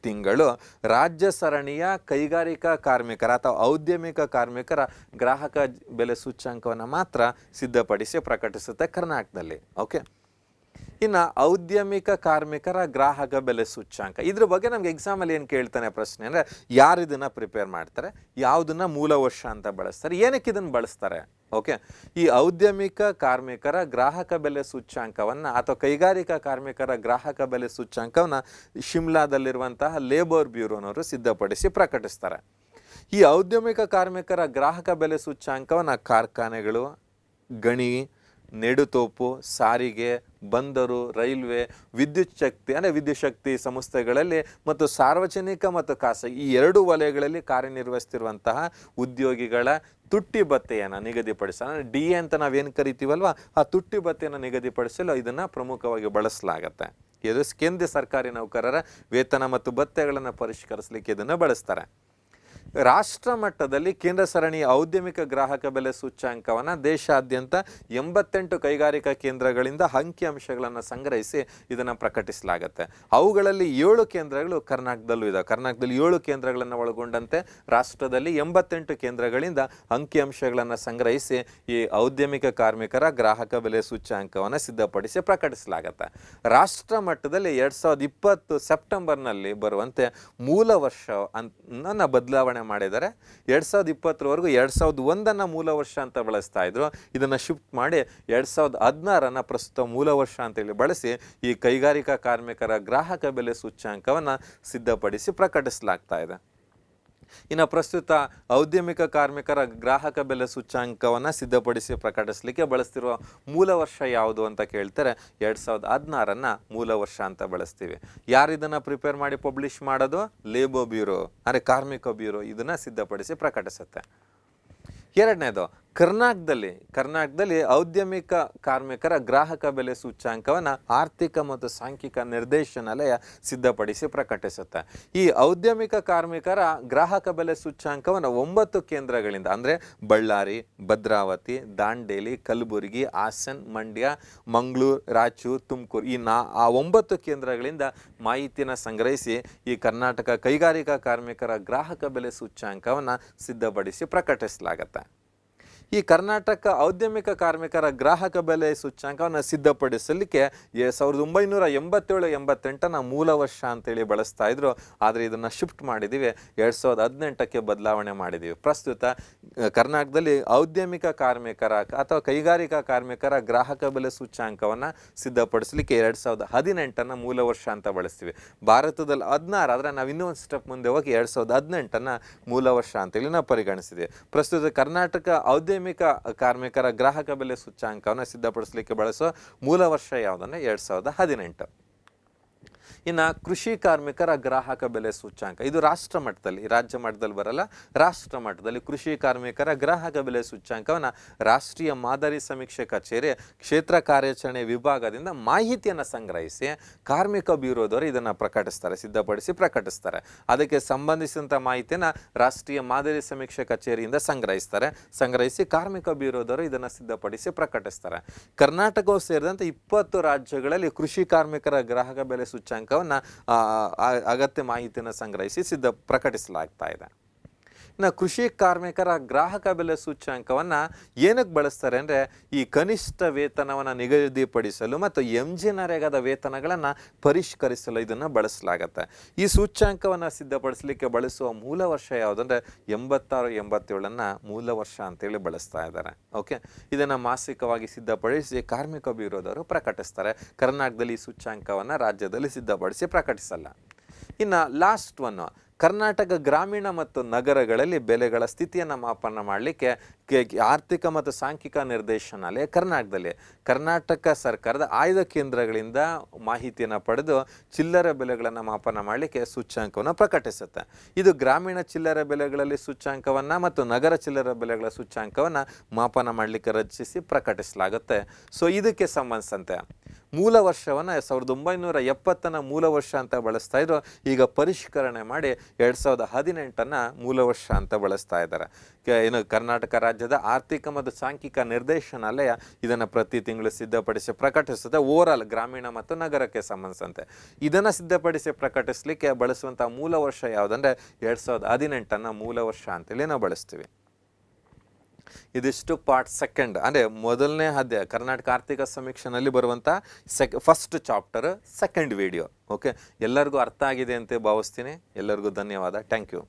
ತಿಂಗಳು ರಾಜ್ಯ ಸರಣಿಯ ಕೈಗಾರಿಕಾ ಕಾರ್ಮಿಕರ ಅಥವಾ ಔದ್ಯಮಿಕ ಕಾರ್ಮಿಕರ ಗ್ರಾಹಕ ಬೆಲೆ ಸೂಚ್ಯಾಂಕವನ್ನು ಮಾತ್ರ ಸಿದ್ಧಪಡಿಸಿ ಪ್ರಕಟಿಸುತ್ತೆ ಕರ್ನಾಟಕದಲ್ಲಿ. ಓಕೆ, ಇನ್ನು ಔದ್ಯಮಿಕ ಕಾರ್ಮಿಕರ ಗ್ರಾಹಕ ಬೆಲೆ ಸೂಚ್ಯಾಂಕ, ಇದ್ರ ಬಗ್ಗೆ ನಮ್ಗೆ ಎಕ್ಸಾಮಲ್ಲಿ ಏನು ಕೇಳ್ತಾನೆ ಪ್ರಶ್ನೆ ಅಂದರೆ, ಯಾರು ಇದನ್ನು ಪ್ರಿಪೇರ್ ಮಾಡ್ತಾರೆ, ಯಾವುದನ್ನು ಮೂಲ ವರ್ಷ ಅಂತ ಬಳಸ್ತಾರೆ, ಏನಕ್ಕೆ ಇದನ್ನು ಬಳಸ್ತಾರೆ? ಓಕೆ, ಈ ಔದ್ಯಮಿಕ ಕಾರ್ಮಿಕರ ಗ್ರಾಹಕ ಬೆಲೆ ಸೂಚ್ಯಾಂಕವನ್ನು ಅಥವಾ ಕೈಗಾರಿಕಾ ಕಾರ್ಮಿಕರ ಗ್ರಾಹಕ ಬೆಲೆ ಸೂಚ್ಯಾಂಕವನ್ನು ಶಿಮ್ಲಾದಲ್ಲಿರುವಂತಹ ಲೇಬರ್ ಬ್ಯೂರೋನವರು ಸಿದ್ಧಪಡಿಸಿ ಪ್ರಕಟಿಸ್ತಾರೆ. ಈ ಔದ್ಯಮಿಕ ಕಾರ್ಮಿಕರ ಗ್ರಾಹಕ ಬೆಲೆ ಸೂಚ್ಯಾಂಕವನ್ನು ಕಾರ್ಖಾನೆಗಳು, ಗಣಿ, ನೆಡುತೋಪು, ಸಾರಿಗೆ, ಬಂದರು, ರೈಲ್ವೆ, ವಿದ್ಯುತ್ ಶಕ್ತಿ ಸಂಸ್ಥೆಗಳಲ್ಲಿ ಮತ್ತು ಸಾರ್ವಜನಿಕ ಮತ್ತು ಖಾಸಗಿ ಈ ಎರಡು ವಲಯಗಳಲ್ಲಿ ಕಾರ್ಯನಿರ್ವಹಿಸ್ತಿರುವಂತಹ ಉದ್ಯೋಗಿಗಳ ತುಟ್ಟಿ ಭತ್ಯೆಯನ್ನು ನಿಗದಿಪಡಿಸಲು, ಅಂದರೆ DA ಅಂತ ನಾವೇನು ಕರಿತೀವಲ್ವ, ಆ ತುಟ್ಟಿ ಭತ್ಯೆಯನ್ನು ನಿಗದಿಪಡಿಸಲು ಇದನ್ನು ಪ್ರಮುಖವಾಗಿ ಬಳಸಲಾಗತ್ತೆ. ಇದು ಕೇಂದ್ರ ಸರ್ಕಾರಿ ನೌಕರರ ವೇತನ ಮತ್ತು ಭತ್ಯೆಗಳನ್ನು ಪರಿಷ್ಕರಿಸಲಿಕ್ಕೆ ಇದನ್ನು ಬಳಸ್ತಾರೆ. ರಾಷ್ಟ್ರ ಮಟ್ಟದಲ್ಲಿ ಕೇಂದ್ರ ಸರಣಿ ಔದ್ಯಮಿಕ ಗ್ರಾಹಕ ಬೆಲೆ ಸೂಚ್ಯಾಂಕವನ್ನು ದೇಶಾದ್ಯಂತ 88 ಕೈಗಾರಿಕಾ ಕೇಂದ್ರಗಳಿಂದ ಅಂಕಿಅಂಶಗಳನ್ನು ಸಂಗ್ರಹಿಸಿ ಇದನ್ನು ಪ್ರಕಟಿಸಲಾಗುತ್ತೆ. ಅವುಗಳಲ್ಲಿ 7 ಕೇಂದ್ರಗಳು ಕರ್ನಾಟಕದಲ್ಲೂ ಇದೆ. ಕರ್ನಾಟಕದಲ್ಲಿ 7 ಕೇಂದ್ರಗಳನ್ನು ಒಳಗೊಂಡಂತೆ ರಾಷ್ಟ್ರದಲ್ಲಿ 88 ಕೇಂದ್ರಗಳಿಂದ ಅಂಕಿಅಂಶಗಳನ್ನು ಸಂಗ್ರಹಿಸಿ ಈ ಔದ್ಯಮಿಕ ಕಾರ್ಮಿಕರ ಗ್ರಾಹಕ ಬೆಲೆ ಸೂಚ್ಯಾಂಕವನ್ನು ಸಿದ್ಧಪಡಿಸಿ ಪ್ರಕಟಿಸಲಾಗುತ್ತೆ. ರಾಷ್ಟ್ರ ಮಟ್ಟದಲ್ಲಿ 2020 ಸೆಪ್ಟೆಂಬರ್ನಲ್ಲಿ ಬರುವಂತೆ ಮೂಲ ವರ್ಷ ಅನ್ನ ಬದಲಾವಣೆ ಮಾಡಿದ್ದಾರೆ. 2020ರವರೆಗೂ 2001 ಮೂಲ ವರ್ಷ ಅಂತ ಬಳಸ್ತಾ ಇದ್ರು. ಇದನ್ನು ಶಿಫ್ಟ್ ಮಾಡಿ 2016 ಪ್ರಸ್ತುತ ಮೂಲ ವರ್ಷ ಅಂತೇಳಿ ಬಳಸಿ ಈ ಕೈಗಾರಿಕಾ ಕಾರ್ಮಿಕರ ಗ್ರಾಹಕ ಬೆಲೆ ಸೂಚ್ಯಾಂಕವನ್ನು ಸಿದ್ಧಪಡಿಸಿ ಪ್ರಕಟಿಸಲಾಗ್ತಾ ಇದೆ. ಇನ್ನು ಪ್ರಸ್ತುತ ಔದ್ಯಮಿಕ ಕಾರ್ಮಿಕರ ಗ್ರಾಹಕ ಬೆಲೆ ಸೂಚ್ಯಾಂಕವನ್ನು ಸಿದ್ಧಪಡಿಸಿ ಪ್ರಕಟಿಸಲಿಕ್ಕೆ ಬಳಸ್ತಿರುವ ಮೂಲ ವರ್ಷ ಯಾವುದು ಅಂತ ಕೇಳ್ತಾರೆ, 2016 ಮೂಲ ವರ್ಷ ಅಂತ ಬಳಸ್ತೀವಿ. ಯಾರು ಇದನ್ನು ಪ್ರಿಪೇರ್ ಮಾಡಿ ಪಬ್ಲಿಷ್ ಮಾಡೋದು? ಲೇಬರ್ ಬ್ಯೂರೋ, ಅಂದರೆ ಕಾರ್ಮಿಕ ಬ್ಯೂರೋ ಇದನ್ನು ಸಿದ್ಧಪಡಿಸಿ ಪ್ರಕಟಿಸುತ್ತೆ. ಎರಡನೇದು, ಕರ್ನಾಟಕದಲ್ಲಿ ಔದ್ಯಮಿಕ ಕಾರ್ಮಿಕರ ಗ್ರಾಹಕ ಬೆಲೆ ಸೂಚ್ಯಾಂಕವನ್ನು ಆರ್ಥಿಕ ಮತ್ತು ಸಾಂಖ್ಯಿಕ ನಿರ್ದೇಶನಾಲಯ ಸಿದ್ಧಪಡಿಸಿ ಪ್ರಕಟಿಸುತ್ತೆ. ಈ ಔದ್ಯಮಿಕ ಕಾರ್ಮಿಕರ ಗ್ರಾಹಕ ಬೆಲೆ ಸೂಚ್ಯಾಂಕವನ್ನು 9 ಕೇಂದ್ರಗಳಿಂದ, ಅಂದರೆ ಬಳ್ಳಾರಿ, ಭದ್ರಾವತಿ, ದಾಂಡೇಲಿ, ಕಲಬುರಗಿ, ಹಾಸನ್, ಮಂಡ್ಯ, ಮಂಗಳೂರು, ರಾಯಚೂರು, ತುಮಕೂರು ಈ 9 ಕೇಂದ್ರಗಳಿಂದ ಮಾಹಿತಿಯನ್ನು ಸಂಗ್ರಹಿಸಿ ಈ ಕರ್ನಾಟಕ ಕೈಗಾರಿಕಾ ಕಾರ್ಮಿಕರ ಗ್ರಾಹಕ ಬೆಲೆ ಸೂಚ್ಯಾಂಕವನ್ನು ಸಿದ್ಧಪಡಿಸಿ ಪ್ರಕಟಿಸಲಾಗುತ್ತೆ. ಈ ಕರ್ನಾಟಕ ಔದ್ಯಮಿಕ ಕಾರ್ಮಿಕರ ಗ್ರಾಹಕ ಬೆಲೆ ಸೂಚ್ಯಾಂಕವನ್ನು ಸಿದ್ಧಪಡಿಸಲಿಕ್ಕೆ 1987-88 ಮೂಲ ವರ್ಷ ಅಂತೇಳಿ ಬಳಸ್ತಾ ಇದ್ರು. ಆದರೆ ಇದನ್ನು ಶಿಫ್ಟ್ ಮಾಡಿದ್ದೀವಿ, 2018ಕ್ಕೆ ಬದಲಾವಣೆ ಮಾಡಿದ್ದೀವಿ. ಪ್ರಸ್ತುತ ಕರ್ನಾಟಕದಲ್ಲಿ ಔದ್ಯಮಿಕ ಕಾರ್ಮಿಕರ ಅಥವಾ ಕೈಗಾರಿಕಾ ಕಾರ್ಮಿಕರ ಗ್ರಾಹಕ ಬೆಲೆ ಸೂಚ್ಯಾಂಕವನ್ನು ಸಿದ್ಧಪಡಿಸಲಿಕ್ಕೆ 2018 ಮೂಲ ವರ್ಷ ಅಂತ ಬಳಸ್ತೀವಿ. ಭಾರತದಲ್ಲಿ 16, ಆದರೆ ನಾವು ಇನ್ನೂ ಒಂದು ಸ್ಟೆಪ್ ಮುಂದೆ ಹೋಗಿ 2018 ಮೂಲ ವರ್ಷ ಅಂತೇಳಿ ನಾವು ಪರಿಗಣಿಸಿದ್ದೀವಿ. ಪ್ರಸ್ತುತ ಕರ್ನಾಟಕ ಔದ್ಯಮಿಕ ಕಾರ್ಮಿಕರ ಗ್ರಾಹಕ ಬೆಲೆ ಸೂಚ್ಯಾಂಕವನ್ನು ಸಿದ್ಧಪಡಿಸಲಿಕ್ಕೆ ಬಳಸುವ ಮೂಲ ವರ್ಷ ಯಾವುದಂದ್ರೆ 2018. ಇನ್ನು ಕೃಷಿ ಕಾರ್ಮಿಕರ ಗ್ರಾಹಕ ಬೆಲೆ ಸೂಚ್ಯಾಂಕ, ಇದು ರಾಷ್ಟ್ರ ಮಟ್ಟದಲ್ಲಿ, ರಾಜ್ಯ ಮಟ್ಟದಲ್ಲಿ ಬರಲ್ಲ, ರಾಷ್ಟ್ರ ಮಟ್ಟದಲ್ಲಿ ಕೃಷಿ ಕಾರ್ಮಿಕರ ಗ್ರಾಹಕ ಬೆಲೆ ಸೂಚ್ಯಾಂಕವನ್ನು ರಾಷ್ಟ್ರೀಯ ಮಾದರಿ ಸಮೀಕ್ಷೆ ಕಚೇರಿ ಕ್ಷೇತ್ರ ಕಾರ್ಯಾಚರಣೆ ವಿಭಾಗದಿಂದ ಮಾಹಿತಿಯನ್ನು ಸಂಗ್ರಹಿಸಿ ಕಾರ್ಮಿಕ ಬ್ಯೂರೋದವರು ಇದನ್ನು ಸಿದ್ಧಪಡಿಸಿ ಪ್ರಕಟಿಸ್ತಾರೆ. ಅದಕ್ಕೆ ಸಂಬಂಧಿಸಿದಂಥ ಮಾಹಿತಿಯನ್ನು ರಾಷ್ಟ್ರೀಯ ಮಾದರಿ ಸಮೀಕ್ಷೆ ಕಚೇರಿಯಿಂದ ಸಂಗ್ರಹಿಸಿ ಕಾರ್ಮಿಕ ಬ್ಯೂರೋದವರು ಇದನ್ನು ಸಿದ್ಧಪಡಿಸಿ ಪ್ರಕಟಿಸ್ತಾರೆ. ಕರ್ನಾಟಕವು ಸೇರಿದಂತೆ 20 ರಾಜ್ಯಗಳಲ್ಲಿ ಕೃಷಿ ಕಾರ್ಮಿಕರ ಗ್ರಾಹಕ ಬೆಲೆ ಸೂಚ್ಯಾಂಕ ಅಗತ್ಯ ಮಾಹಿತಿಯನ್ನು ಸಂಗ್ರಹಿಸಿ ಪ್ರಕಟಿಸಲಾಗ್ತಾ ಇದೆ. ಇನ್ನು ಕೃಷಿ ಕಾರ್ಮಿಕರ ಗ್ರಾಹಕ ಬೆಲೆ ಸೂಚ್ಯಾಂಕವನ್ನು ಏನಕ್ಕೆ ಬಳಸ್ತಾರೆ ಅಂದರೆ, ಈ ಕನಿಷ್ಠ ವೇತನವನ್ನು ನಿಗದಿಪಡಿಸಲು ಮತ್ತು MG ನರೇಗಾದ ವೇತನಗಳನ್ನು ಪರಿಷ್ಕರಿಸಲು ಇದನ್ನು ಬಳಸಲಾಗುತ್ತೆ. ಈ ಸೂಚ್ಯಾಂಕವನ್ನು ಸಿದ್ಧಪಡಿಸಲಿಕ್ಕೆ ಬಳಸುವ ಮೂಲ ವರ್ಷ ಯಾವುದಂದರೆ 86-87 ಮೂಲ ವರ್ಷ ಅಂತೇಳಿ ಬಳಸ್ತಾ ಇದ್ದಾರೆ. ಓಕೆ, ಇದನ್ನು ಮಾಸಿಕವಾಗಿ ಸಿದ್ಧಪಡಿಸಿ ಕಾರ್ಮಿಕ ಬ್ಯೂರೋದವರು ಪ್ರಕಟಿಸ್ತಾರೆ. ಕರ್ನಾಟಕದಲ್ಲಿ ಈ ಸೂಚ್ಯಾಂಕವನ್ನು ರಾಜ್ಯದಲ್ಲಿ ಸಿದ್ಧಪಡಿಸಿ ಪ್ರಕಟಿಸಲ್ಲ. ಇನ್ನು ಲಾಸ್ಟ್ ಒನ್, ಕರ್ನಾಟಕ ಗ್ರಾಮೀಣ ಮತ್ತು ನಗರಗಳಲ್ಲಿ ಬೆಲೆಗಳ ಸ್ಥಿತಿಯನ್ನು ಮಾಪನ ಮಾಡಲಿಕ್ಕೆ ಆರ್ಥಿಕ ಮತ್ತು ಸಾಂಖ್ಯಿಕ ನಿರ್ದೇಶನಾಲಯ ಕರ್ನಾಟಕ ಸರ್ಕಾರದ ಆಯ್ದ ಕೇಂದ್ರಗಳಿಂದ ಮಾಹಿತಿಯನ್ನು ಪಡೆದು ಚಿಲ್ಲರೆ ಬೆಲೆಗಳನ್ನು ಮಾಪನ ಮಾಡಲಿಕ್ಕೆ ಸೂಚ್ಯಾಂಕವನ್ನು ಪ್ರಕಟಿಸುತ್ತೆ. ಇದು ಗ್ರಾಮೀಣ ಚಿಲ್ಲರೆ ಬೆಲೆಗಳಲ್ಲಿ ಸೂಚ್ಯಾಂಕವನ್ನು ಮತ್ತು ನಗರ ಚಿಲ್ಲರೆ ಬೆಲೆಗಳ ಸೂಚ್ಯಾಂಕವನ್ನು ಮಾಪನ ಮಾಡಲಿಕ್ಕೆ ರಚಿಸಿ ಪ್ರಕಟಿಸಲಾಗುತ್ತೆ. ಸೊ ಇದಕ್ಕೆ ಸಂಬಂಧಿಸಿದಂತೆ ಮೂಲ ವರ್ಷವನ್ನು 1970 ಮೂಲ ವರ್ಷ ಅಂತ ಬಳಸ್ತಾ ಇದ್ರು. ಈಗ ಪರಿಷ್ಕರಣೆ ಮಾಡಿ 2018 ಮೂಲ ವರ್ಷ ಅಂತ ಬಳಸ್ತಾ ಇದ್ದಾರೆ. ಏನು ಕರ್ನಾಟಕ ರಾಜ್ಯದ ಆರ್ಥಿಕ ಮತ್ತು ಸಾಂಖ್ಯಿಕ ನಿರ್ದೇಶನಾಲಯ ಇದನ್ನು ಪ್ರತಿ ತಿಂಗಳು ಸಿದ್ಧಪಡಿಸಿ ಪ್ರಕಟಿಸುತ್ತೆ. ಓವರಾಲ್ ಗ್ರಾಮೀಣ ಮತ್ತು ನಗರಕ್ಕೆ ಸಂಬಂಧಿಸಿದಂತೆ ಇದನ್ನು ಸಿದ್ಧಪಡಿಸಿ ಪ್ರಕಟಿಸಲಿಕ್ಕೆ ಬಳಸುವಂಥ ಮೂಲ ವರ್ಷ ಯಾವುದಂದರೆ 2018 ಮೂಲ ವರ್ಷ ಅಂತೇಳಿ ನಾವು ಬಳಸ್ತೀವಿ. ಇದಿಷ್ಟು ಪಾರ್ಟ್ ಸೆಕೆಂಡ್, ಅಂದರೆ ಮೊದಲನೇ ಅಧ್ಯಾಯ ಕರ್ನಾಟಕ ಆರ್ಥಿಕ ಸಮೀಕ್ಷೆನಲ್ಲಿ ಬರುವಂಥ first chapter second video. Okay, ಎಲ್ಲರಿಗೂ ಅರ್ಥ ಆಗಿದೆ ಅಂತ ಭಾವಿಸ್ತೀನಿ. ಎಲ್ಲರಿಗೂ ಧನ್ಯವಾದ. Thank you.